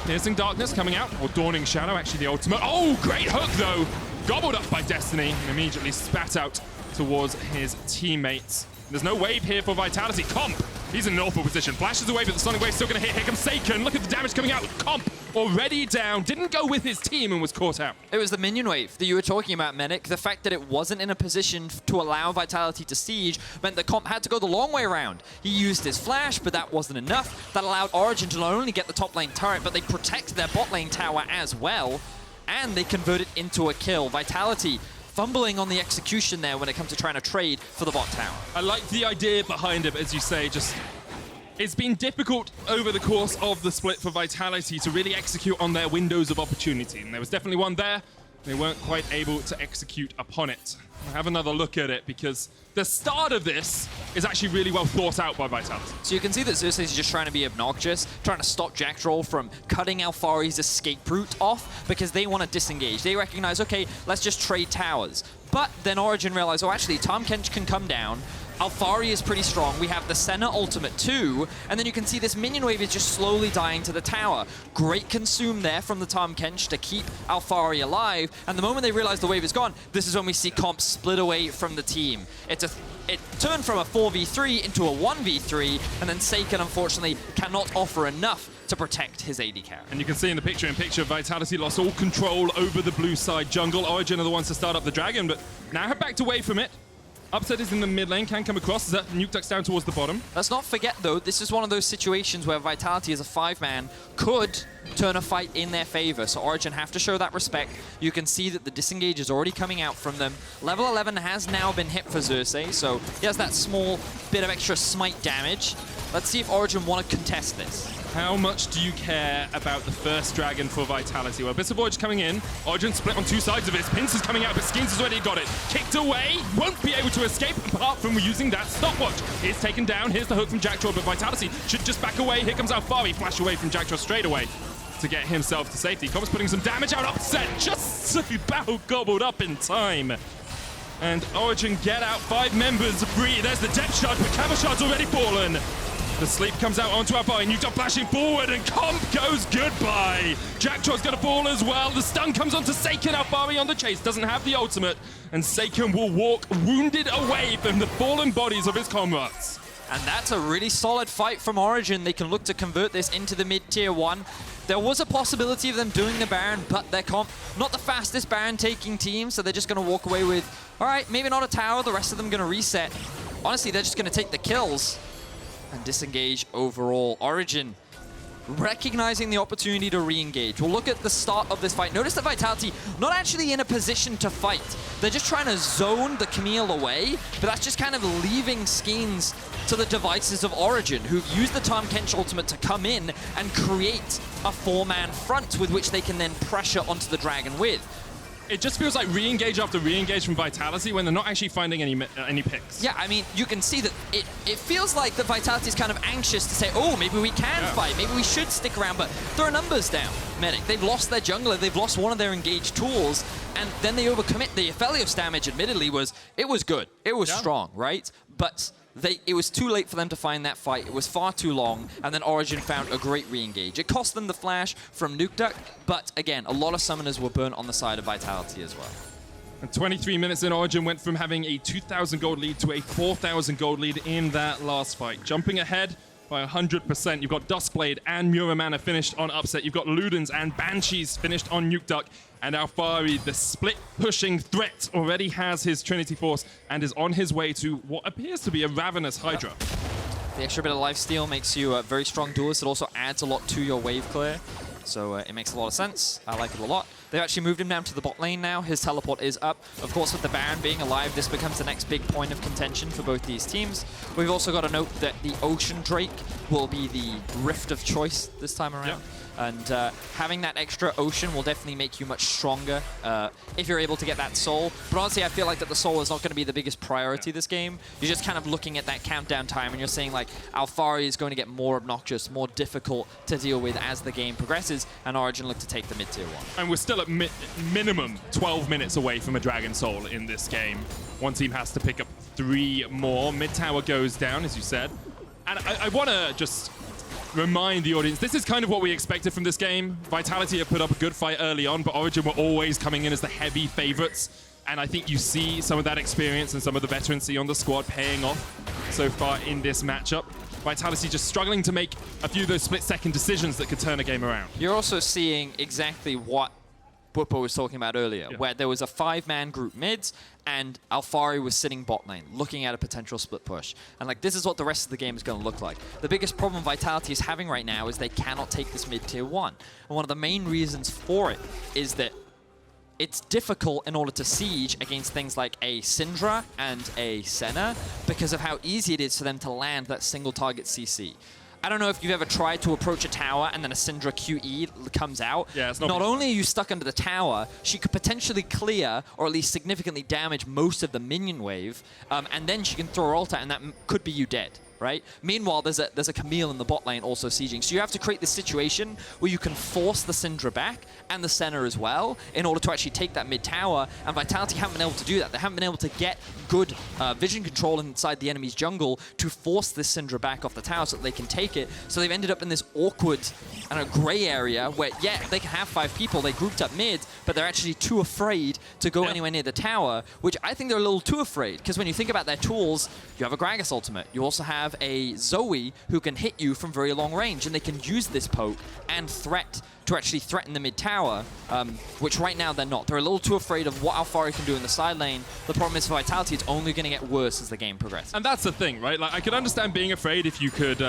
Piercing Darkness coming out, or Dawning Shadow, actually the ultimate. Oh, great hook, though. Gobbled up by Destiny and immediately spat out towards his teammates. There's no wave here for Vitality. Comp, he's in an awful position. Flashes away, but the Sonic Wave's still going to hit. Here comes Saken. Look at the damage coming out. Comp already down. Didn't go with his team and was caught out. It was the minion wave that you were talking about, Menik. The fact that it wasn't in a position to allow Vitality to siege meant that Comp had to go the long way around. He used his flash, but that wasn't enough. That allowed Origen to not only get the top lane turret, but they protect their bot lane tower as well. And they convert it into a kill. Vitality fumbling on the execution there when it comes to trying to trade for the bot tower. I like the idea behind it, as you say, just it's been difficult over the course of the split for Vitality to really execute on their windows of opportunity. And there was definitely one there. They weren't quite able to execute upon it. I'll have another look at it because the start of this is actually really well thought out by Vitality. So you can see that Xerxe is just trying to be obnoxious, trying to stop Jactroll from cutting Alphari's escape route off because they want to disengage. They recognize, okay, let's just trade towers. But then Origen realized, oh, actually, Kench can come down. Alphari is pretty strong. We have the Senna ultimate too, and then you can see this minion wave is just slowly dying to the tower. Great consume there from the Kench to keep Alphari alive, and the moment they realize the wave is gone, this is when we see Comp split away from the team. It turned from a 4v3 into a 1v3, and then Saken, unfortunately, cannot offer enough to protect his AD carry. And you can see in the picture, Vitality lost all control over the blue side jungle. Origen are the ones to start up the dragon, but now have backed away from it. Upset is in the mid lane, can come across. Nukeduck's down towards the bottom. Let's not forget, though, this is one of those situations where Vitality as a 5-man could turn a fight in their favor. So Origen have to show that respect. You can see that the disengage is already coming out from them. Level 11 has now been hit for Xerxe, so he has that small bit of extra smite damage. Let's see if Origen want to contest this. How much do you care about the first dragon for Vitality? Well, Abyss of Voyage coming in. Origen split on two sides of it. Pince is coming out, but Skeanz has already got it. Kicked away. Won't be able to escape apart from using that stopwatch. He's taken down. Here's the hook from Jactroll, but Vitality should just back away. Here comes Alphari. Flash away from Jactroll straight away to get himself to safety. Comp's putting some damage out. Upset. Just about gobbled up in time. And Origen get out. 5 members free. There's the depth charge, but Cabochard's already fallen. The sleep comes out onto Alphari, Nukeduck flashing forward, and Comp goes goodbye. Jactroll's gonna fall as well. The stun comes onto Saken. Alphari on the chase, doesn't have the ultimate, and Saken will walk wounded away from the fallen bodies of his comrades. And that's a really solid fight from Origen. They can look to convert this into the mid-tier 1. There was a possibility of them doing the Baron, but they're not the fastest Baron-taking team, so they're just gonna walk away with, all right, maybe not a tower, the rest of them gonna reset. Honestly, they're just gonna take the kills and disengage overall. Origen recognizing the opportunity to re-engage. We'll look at the start of this fight. Notice that Vitality not actually in a position to fight. They're just trying to zone the Camille away, but that's just kind of leaving Skeanz to the devices of Origen, who've used the Tehm Kench ultimate to come in and create a 4-man front with which they can then pressure onto the dragon with. It just feels like re-engage after re-engage from Vitality when they're not actually finding any picks. Yeah, I mean, you can see that it feels like the Vitality is kind of anxious to say, oh, maybe we can fight, maybe we should stick around, but there are numbers down, Medic. They've lost their jungler, they've lost one of their engaged tools, and then they overcommit. The Aphelios damage, admittedly, was good. It was strong, right? But it was too late for them to find that fight. It was far too long, and then Origen found a great re-engage. It cost them the flash from Nukeduck, but again, a lot of summoners were burnt on the side of Vitality as well. And 23 minutes in, Origen went from having a 2,000 gold lead to a 4,000 gold lead in that last fight. Jumping ahead by 100%. You've got Duskblade and Muramana finished on Upset. You've got Ludens and Banshees finished on Nukeduck. And Alphari, the split-pushing threat, already has his Trinity Force and is on his way to what appears to be a ravenous Hydra. The extra bit of lifesteal makes you a very strong duelist. It also adds a lot to your wave clear. So it makes a lot of sense. I like it a lot. They've actually moved him down to the bot lane now. His teleport is up. Of course, with the Baron being alive, this becomes the next big point of contention for both these teams. We've also got to note that the Ocean Drake will be the rift of choice this time around. Yep. And having that extra ocean will definitely make you much stronger if you're able to get that soul. But honestly, I feel like that the soul is not going to be the biggest priority this game. You're just kind of looking at that countdown time and you're saying like Alphari is going to get more obnoxious, more difficult to deal with as the game progresses, and Origen look to take the mid-tier 1. And we're still at minimum 12 minutes away from a Dragon Soul in this game. One team has to pick up 3 more. Mid tower goes down, as you said. And I want to just remind the audience, this is kind of what we expected from this game. Vitality have put up a good fight early on, but Origen were always coming in as the heavy favorites. And I think you see some of that experience and some of the veterancy on the squad paying off so far in this matchup. Vitality just struggling to make a few of those split-second decisions that could turn a game around. You're also seeing exactly what Bwipo was talking about earlier, where there was a 5-man group mids, and Alphari was sitting bot lane, looking at a potential split push. And like, this is what the rest of the game is going to look like. The biggest problem Vitality is having right now is they cannot take this mid-tier 1. And one of the main reasons for it is that it's difficult in order to siege against things like a Syndra and a Senna because of how easy it is for them to land that single target CC. I don't know if you've ever tried to approach a tower and then a Syndra QE comes out. Yeah, it's not only are you stuck under the tower, she could potentially clear or at least significantly damage most of the minion wave, and then she can throw her ult out and that could be you dead. Right? Meanwhile, there's a Camille in the bot lane also sieging. So you have to create this situation where you can force the Syndra back and the Senna as well in order to actually take that mid tower. And Vitality haven't been able to do that. They haven't been able to get good vision control inside the enemy's jungle to force this Syndra back off the tower so that they can take it. So they've ended up in this awkward gray area where, yeah, they can have 5 people. They grouped up mid, but they're actually too afraid to go anywhere near the tower, which I think they're a little too afraid. Because when you think about their tools, you have a Gragas ultimate. You also have a Zoe who can hit you from very long range, and they can use this poke and threat to actually threaten the mid tower, which right now they're not. They're a little too afraid of what Alphari can do in the side lane. The problem is for Vitality, it's only going to get worse as the game progresses. And that's the thing, right? Like, I could understand being afraid if you could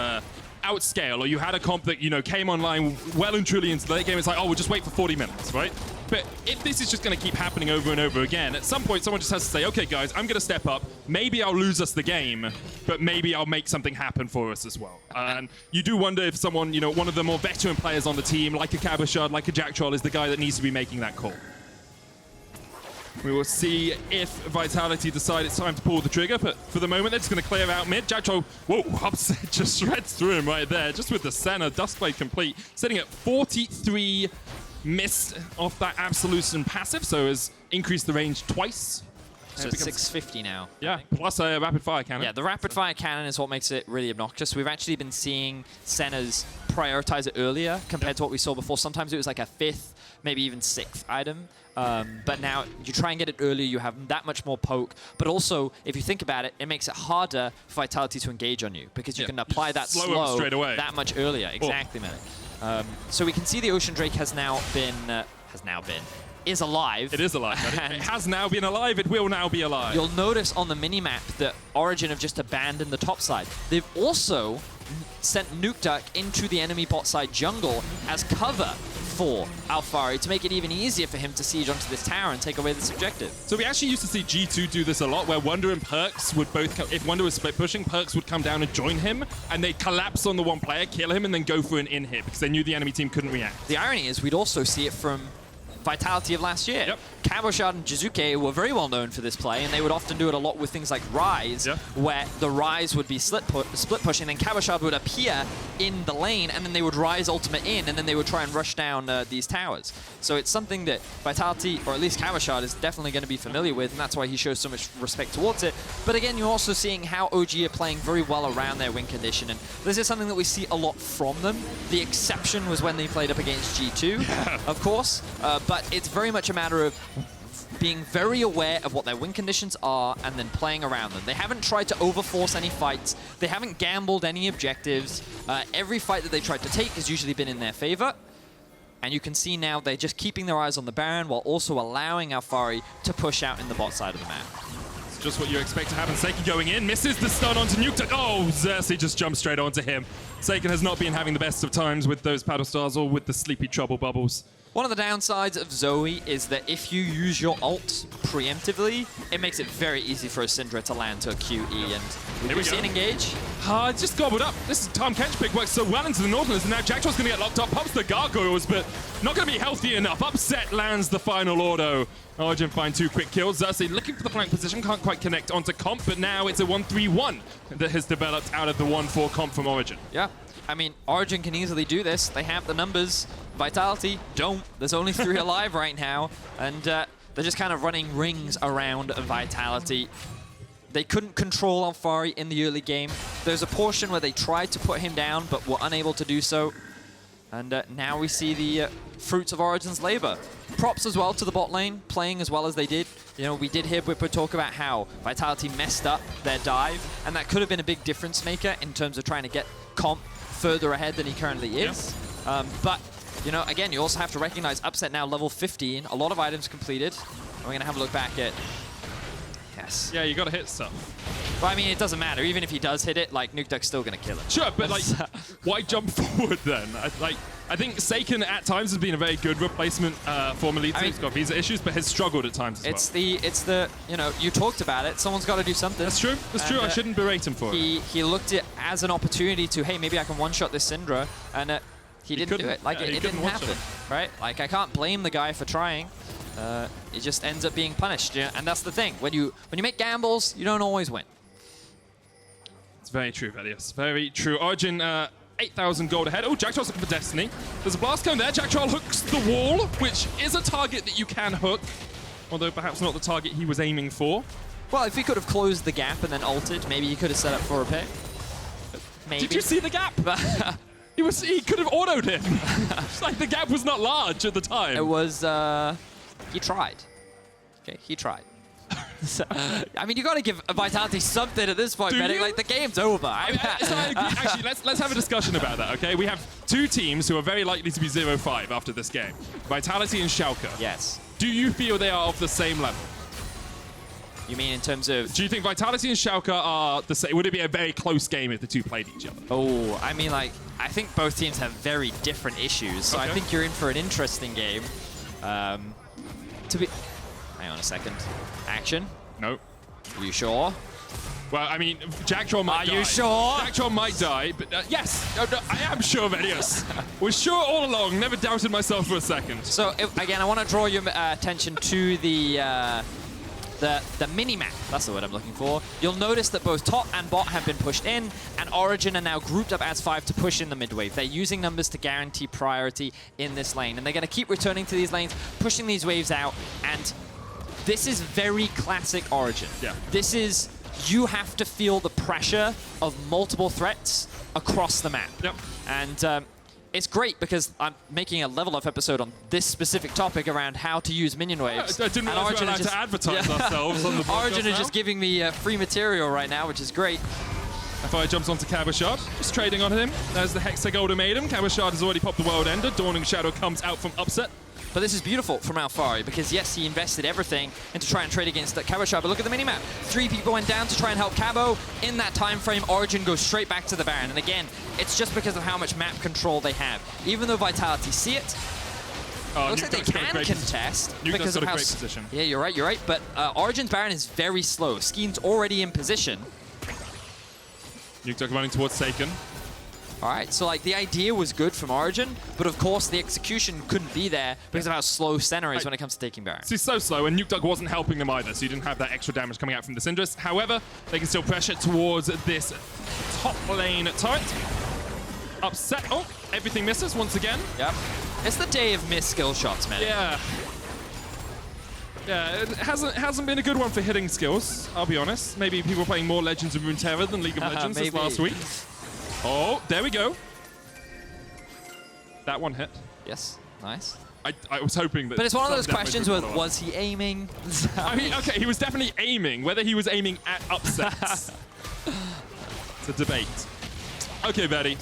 outscale, or you had a comp that, you know, came online well and truly into the late game. It's like, oh, we'll just wait for 40 minutes, right? But if this is just going to keep happening over and over again, at some point someone just has to say, okay, guys, I'm going to step up. Maybe I'll lose us the game, but maybe I'll make something happen for us as well. And you do wonder if someone, you know, one of the more veteran players on the team, like a Cabochard, like a Jactroll, is the guy that needs to be making that call. We will see if Vitality decide it's time to pull the trigger, but for the moment, they're just going to clear out mid. Jactroll, whoa, Upset just shreds through him right there, just with the Senna, Duskblade complete, sitting at 43 missed off that Absolution passive, so has increased the range twice. So it's 650 now. Yeah, plus a rapid fire cannon. Yeah, the rapid fire cannon is what makes it really obnoxious. We've actually been seeing Senna's prioritize it earlier compared to what we saw before. Sometimes it was like a 5th, maybe even 6th item. But now you try and get it earlier, you have that much more poke. But also, if you think about it, it makes it harder for Vitality to engage on you because you can apply that slow straight away that much earlier. Exactly, man. So we can see the Ocean Drake is alive. It is alive. It has now been alive. It will now be alive. You'll notice on the minimap that Origen have just abandoned the top side. They've also sent Nukeduck into the enemy bot side jungle as cover for Alphari to make it even easier for him to siege onto this tower and take away this objective. So we actually used to see G2 do this a lot, where Wonder and Perks would both come, if Wonder was split pushing, Perks would come down and join him, and they'd collapse on the one player, kill him, and then go for an in-hit, because they knew the enemy team couldn't react. The irony is we'd also see it from Vitality of last year. Yep. Cabochard and Xerxe were very well known for this play, and they would often do it a lot with things like Rise, Yep. where the Rise would be split pushing, then Cabochard would appear in the lane, and then they would Rise ultimate in, and then they would try and rush down these towers. So it's something that Vitality, or at least Cabochard, is definitely going to be familiar with, and that's why he shows so much respect towards it. But again, you're also seeing how OG are playing very well around their win condition, and this is something that we see a lot from them. The exception was when they played up against G2, of course, but it's very much a matter of being very aware of what their win conditions are and then playing around them. They haven't tried to overforce any fights. They haven't gambled any objectives. Every fight that they tried to take has usually been in their favor. And you can see now they're just keeping their eyes on the Baron while also allowing Alphari to push out in the bot side of the map. It's just what you expect to happen. Saken going in, misses the stun onto Nukeduck. Oh, Xerxe just jumped straight onto him. Saken has not been having the best of times with those paddle stars or with the sleepy trouble bubbles. One of the downsides of Zoe is that if you use your ult preemptively, it makes it very easy for a Syndra to land to a QE, and we've seen engage. It's just gobbled up. This is Tehm Kench pick works so well into the Nautilus, and now Jactroll's going to get locked up, pops the gargoyles, but not going to be healthy enough. Upset lands the final auto. Origen find 2 quick kills. Xerxe looking for the flank position, can't quite connect onto comp, but now it's a 1-3-1 that has developed out of the 1-4 comp from Origen. Yeah, I mean, Origen can easily do this. They have the numbers. Vitality don't. There's only 3 alive right now, and they're just kind of running rings around Vitality. They couldn't control Alphari in the early game. There's a portion where they tried to put him down, but were unable to do so. And now we see the fruits of Origen's labor. Props as well to the bot lane, playing as well as they did. You know, we did hear Bwipo talk about how Vitality messed up their dive, and that could have been a big difference maker in terms of trying to get comp further ahead than he currently is. Yeah. But, you know, again, you also have to recognize Upset now level 15, a lot of items completed. And we're going to have a look back at... Yes. Yeah, you got to hit stuff. But I mean, it doesn't matter. Even if he does hit it, like, Nukeduck's still going to kill it. Sure, but like, why jump forward then? I think Saken at times has been a very good replacement for Melita. He's got visa issues, but has struggled at times as well. It's the, you know, you talked about it. Someone's got to do something. That's true. That's true. I shouldn't berate him for it. He looked at it as an opportunity to, hey, maybe I can one-shot this Syndra, and he didn't do it. Like, it didn't happen, right? Like, I can't blame the guy for trying. It just ends up being punished, you know? And that's the thing. When you make gambles, you don't always win. It's very true, Vedius. Very true. Origen, 8,000 gold ahead. Oh, Jactroll's looking for Destiny. There's a blast cone there. Jactroll hooks the wall, which is a target that you can hook, although perhaps not the target he was aiming for. Well, if he could have closed the gap and then ulted, maybe he could have set up for a pick. Maybe. Did you see the gap? He could have autoed him. It's like the gap was not large at the time. It was, he tried. Okay, he tried. So, I mean, you got to give Vitality something at this point, Medic. Like, the game's over. I agree. Actually, let's have a discussion about that, okay? We have 2 teams who are very likely to be 0-5 after this game. Vitality and Schalke. Yes. Do you feel they are of the same level? You mean in terms of... Do you think Vitality and Schalke are the same? Would it be a very close game if the 2 played each other? Oh, I mean, like, I think both teams have very different issues, so I think you're in for an interesting game. Hang on a second. Action? No. Are you sure? Well, I mean, Jactroll might die. Are you sure? Jactroll might die, but yes, no, I am sure, Vedius. Was sure all along, never doubted myself for a second. So, again, I want to draw your attention to the mini-map. That's the word I'm looking for. You'll notice that both top and bot have been pushed in, and Origen are now grouped up as 5 to push in the mid-wave. They're using numbers to guarantee priority in this lane, and they're going to keep returning to these lanes, pushing these waves out, and this is very classic Origen. Yeah. This is, you have to feel the pressure of multiple threats across the map. Yep. And it's great because I'm making a level up episode on this specific topic around how to use minion waves. I didn't realize we were allowed to advertise ourselves on the podcast. Origen is just giving me free material right now, which is great. Alphari jumps onto Cabochard, just trading on him. There's the Hexa Golden Maiden. Cabochard has already popped the World Ender. Dawning Shadow comes out from Upset. But this is beautiful from Alphari because, yes, he invested everything into try and trade against that Cabochard. But look at the minimap. 3 people went down to try and help Cabo. In that time frame, Origen goes straight back to the Baron. And again, it's just because of how much map control they have. Even though Vitality see it, looks like they can contest because of how... Yeah, you're right. But Origen's Baron is very slow. Skeanz already in position. Nukeduck running towards Saken. All right, so like the idea was good from Origen, but of course the execution couldn't be there because of how slow Senna is when it comes to taking Baron. He's so slow, and Nukeduck wasn't helping them either, so you didn't have that extra damage coming out from the Syndra. However, they can still pressure towards this top lane turret. Upset. Oh, everything misses once again. Yep. It's the day of missed skill shots, man. Yeah. Yeah, it hasn't been a good one for hitting skills, I'll be honest. Maybe people playing more Legends of Runeterra than League of Legends this last week. Oh, there we go. That one hit. Yes, nice. I was hoping that... But it's one of those questions where, was he aiming? I mean, okay, he was definitely aiming. Whether he was aiming at upsets, it's a debate. Okay, Betty.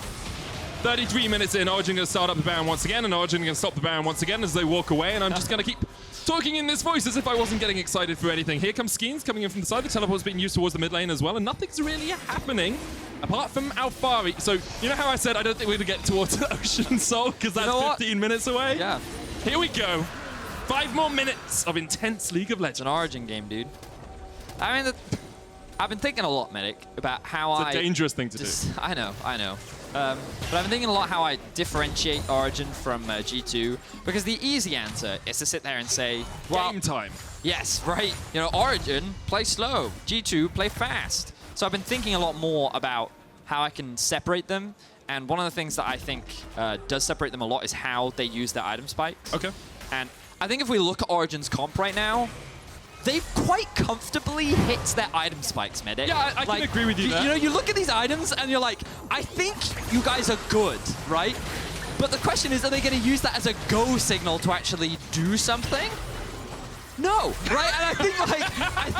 33 minutes in, Origen going to start up the Baron once again, and Origen going to stop the Baron once again as they walk away, and I'm just going to keep talking in this voice as if I wasn't getting excited for anything. Here comes Skeanz coming in from the side. The teleport's being used towards the mid lane as well, and nothing's really happening apart from Alphari. So, you know how I said I don't think we're going to get towards the Ocean Soul because that's 15 minutes away? Yeah. Here we go. 5 more minutes of intense League of Legends. It's an Origen game, dude. I mean, I've been thinking a lot, Medic, about how It's a dangerous thing to do. I know. But I've been thinking a lot how I differentiate Origen from G2, because the easy answer is to sit there and say, well, game time. Yes, right. You know, Origen, play slow. G2, play fast. So I've been thinking a lot more about how I can separate them. And one of the things that I think does separate them a lot is how they use their item spikes. Okay. And I think if we look at Origen's comp right now, they've quite comfortably hit their item spikes, Medic. Yeah, I can agree with you there. You know, you look at these items and you're like, I think you guys are good, right? But the question is, are they going to use that as a go signal to actually do something? No, right? And I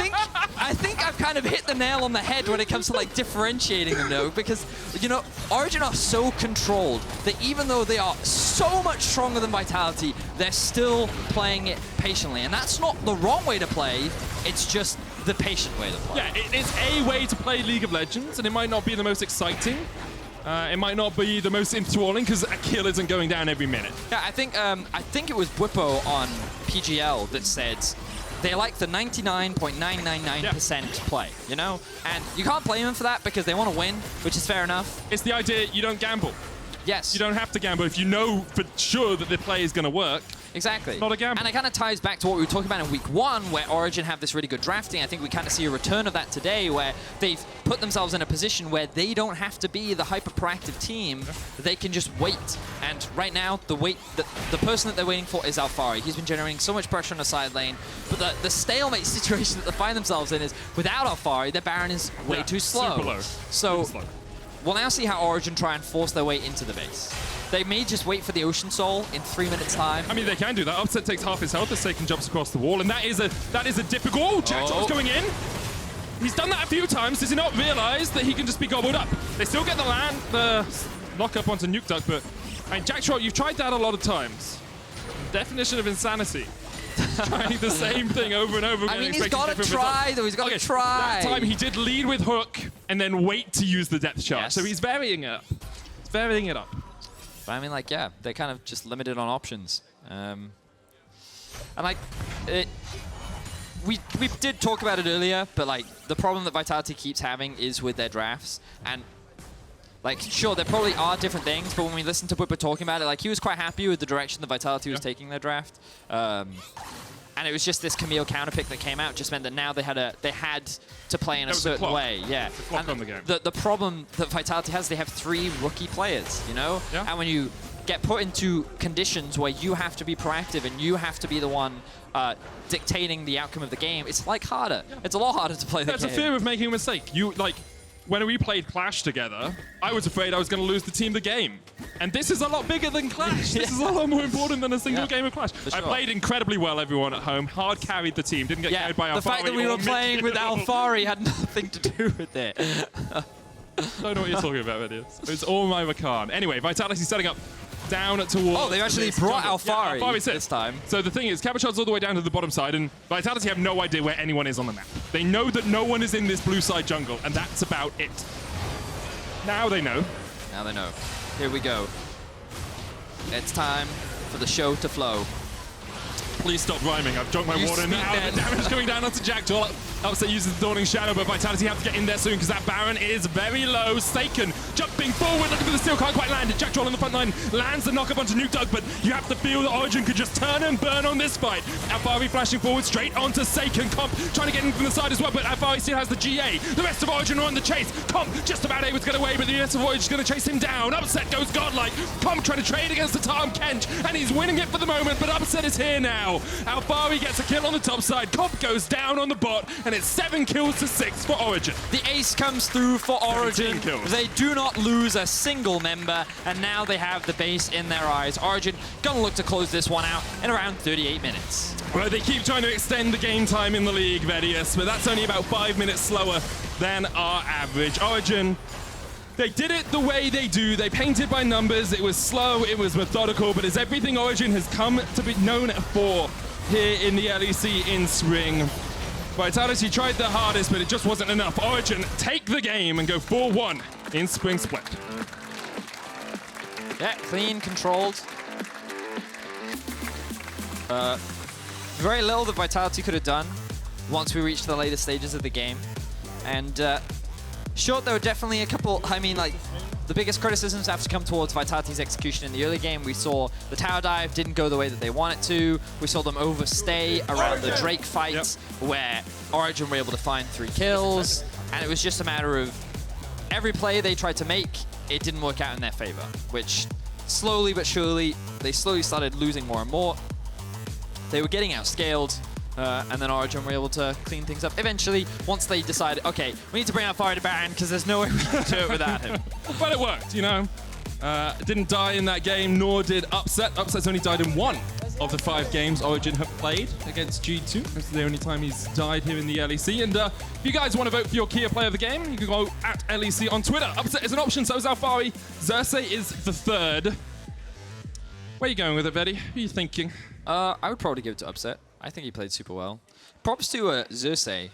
think I've kind of hit the nail on the head when it comes to like differentiating them, though, because you know, Origen are so controlled that even though they are so much stronger than Vitality, they're still playing it patiently, and that's not the wrong way to play. It's just the patient way to play. Yeah, it's a way to play League of Legends, and it might not be the most exciting. It might not be the most enthralling because a kill isn't going down every minute. Yeah, I think it was Bwipo on PGL that said they like the 99.999% play, you know? And you can't blame them for that because they want to win, which is fair enough. It's the idea you don't gamble. Yes. You don't have to gamble if you know for sure that the play is going to work. Exactly. Not a gamble. And it kind of ties back to what we were talking about in week 1, where Origen have this really good drafting. I think we kind of see a return of that today, where they've put themselves in a position where they don't have to be the hyper-proactive team. They can just wait. And right now, the person that they're waiting for is Alphari. He's been generating so much pressure on the side lane. But the stalemate situation that they find themselves in is, without Alphari, their Baron is way too slow. Super low. So super slow. We'll now see how Origen try and force their way into the base. They may just wait for the Ocean Soul in 3 minutes' time. I mean, they can do that. Upset takes half his health as Saken jumps across the wall, and that is a difficult... Oh, Jactroll's going in. He's done that a few times. Does he not realize that he can just be gobbled up? They still get the lock up onto Nukeduck, but I mean, Jactroll, you've tried that a lot of times. Definition of insanity. Trying the same thing over and over again. I mean, he's got to try, though. He's got to try. That time he did lead with Hook and then wait to use the depth charge. Yes. So he's varying it up. He's varying it up. But I mean, like, yeah, they're kind of just limited on options. And like, we did talk about it earlier, but like, the problem that Vitality keeps having is with their drafts. And like, sure, there probably are different things, but when we listen to Bwipo talking about it, like, he was quite happy with the direction that Vitality was taking their draft. And it was just this Camille counterpick that came out just meant that now they had to play in a certain way. Yeah. The clock on the game. The problem that Vitality has, they have 3 rookie players, you know? Yeah. And when you get put into conditions where you have to be proactive and you have to be the one dictating the outcome of the game, it's like harder. Yeah. It's a lot harder to play the game. That's a fear of making a mistake. You, like, when we played Clash together, I was afraid I was going to lose the team the game. And this is a lot bigger than Clash. This is a lot more important than a single game of Clash. Sure. I played incredibly well, everyone at home. Hard carried the team. Didn't get carried by Alphari. The fact that we were playing with Alphari had nothing to do with it. I don't know what you're talking about, Vedius. It's all my Rakan. Anyway, Vitality setting up down towards... Oh, they actually this brought jungle. Alphari Alphari's hit. this time. So the thing is, Cabochard's all the way down to the bottom side, and Vitality have no idea where anyone is on the map. They know that no one is in this blue side jungle, and that's about it. Now they know. Now they know. Here we go. It's time for the show to flow. Please stop rhyming. I've drunk my You water now. speak The then. damage coming down onto Jactroll. Upset uses the Dawning Shadow, but Vitality have to get in there soon because that Baron is very low. Saken jumping forward, looking for the steal, can't quite land it. Jactroll on the front line lands the knock-up onto Nukeduck, but you have to feel that Origen could just turn and burn on this fight. Alphari flashing forward straight onto Saken. Comp trying to get in from the side as well, but Alphari still has the GA. The rest of Origen are on the chase. Comp just about able to get away, but the rest of Origen is going to chase him down. Upset goes godlike. Comp trying to trade against the Tehm Kench, and he's winning it for the moment, but Upset is here now. Alphari gets a kill on the top side. Comp goes down on the bot, and it's 7 kills to 6 for Origen. The ace comes through for Origen. kills. They do not lose a single member, and now they have the base in their eyes. Origen gonna look to close this one out in around 38 minutes. Well, they keep trying to extend the game time in the league, Vedius, but that's only about 5 minutes slower than our average. Origen, they did it the way they do. They painted by numbers. It was slow, it was methodical, but it's everything Origen has come to be known for here in the LEC in spring. Vitality tried their hardest, but it just wasn't enough. Origen take the game and go 4-1 in Spring Split. Yeah, clean, controlled. Very little that Vitality could have done once we reached the later stages of the game. And sure, there were definitely a couple, I mean, like, the biggest criticisms have to come towards Vitality's execution in the early game. We saw the tower dive didn't go the way that they wanted to. We saw them overstay around the Drake fights, where Origen were able to find 3 kills. And it was just a matter of every play they tried to make, it didn't work out in their favor, which slowly but surely, they slowly started losing more and more. They were getting outscaled. And then Origen were able to clean things up. Eventually, once they decided, okay, we need to bring out Alphari to Baron because there's no way we can do it without him. But it worked, you know. Didn't die in that game, nor did Upset. Upset's only died in 1 of the 5 games Origen have played against G2. This is the only time he's died here in the LEC. And if you guys want to vote for your key player of the game, you can go at LEC on Twitter. Upset is an option, so is Alphari. Xerxe is the 3rd. Where are you going with it, Vedi? Who are you thinking? I would probably give it to Upset. I think he played super well. Props to Xerxe.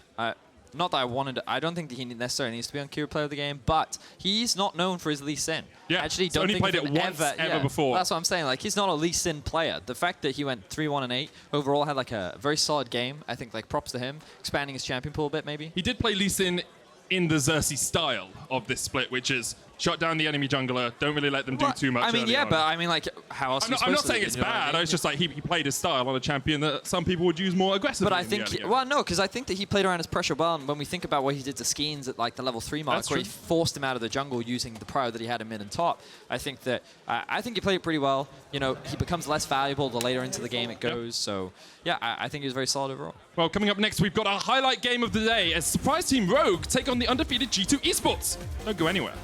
Not that I wanted to, I don't think that he necessarily needs to be on Key Player of the Game, but he's not known for his Lee Sin. Yeah, actually, so don't only think played of it him once ever before. That's what I'm saying. Like, he's not a Lee Sin player. The fact that he went 3-1-8 overall had like a very solid game. I think like props to him, expanding his champion pool a bit maybe. He did play Lee Sin in the Xerxe style of this split, which is shut down the enemy jungler, don't really let them do too much. I mean, early yeah, on. but I mean, like, how else? I'm not saying it's bad. I was just like he played his style on a champion that some people would use more aggressively. But I think, well, no, because I think that he played around his pressure well. And when we think about what he did to Skeanz at like the level 3 mark, where he forced him out of the jungle using the prio that he had in mid and top, I think that I think he played it pretty well. You know, he becomes less valuable the later into the game it goes. Yep. So yeah, I think he was very solid overall. Well, coming up next, we've got our highlight game of the day as Surprise Team Rogue take on the undefeated G2 Esports. Don't go anywhere.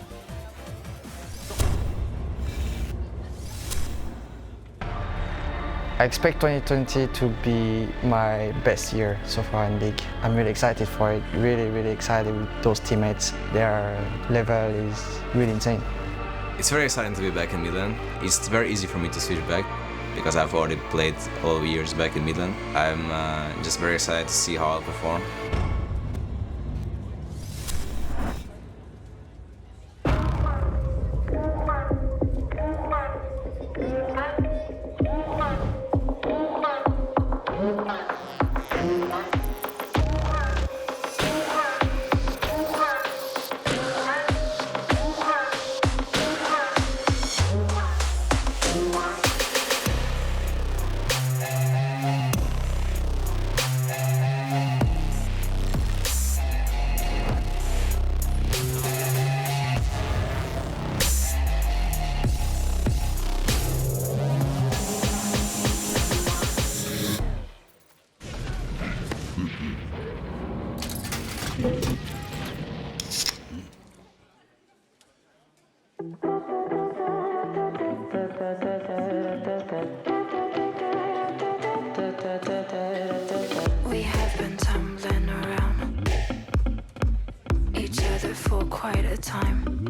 I expect 2020 to be my best year so far in League. I'm really excited for it, really excited with those teammates. Their level is really insane. It's very exciting to be back in Midland. It's very easy for me to switch back because I've already played all the years back in Midland. I'm just very excited to see how I'll perform. We have been tumbling around each other for quite a time.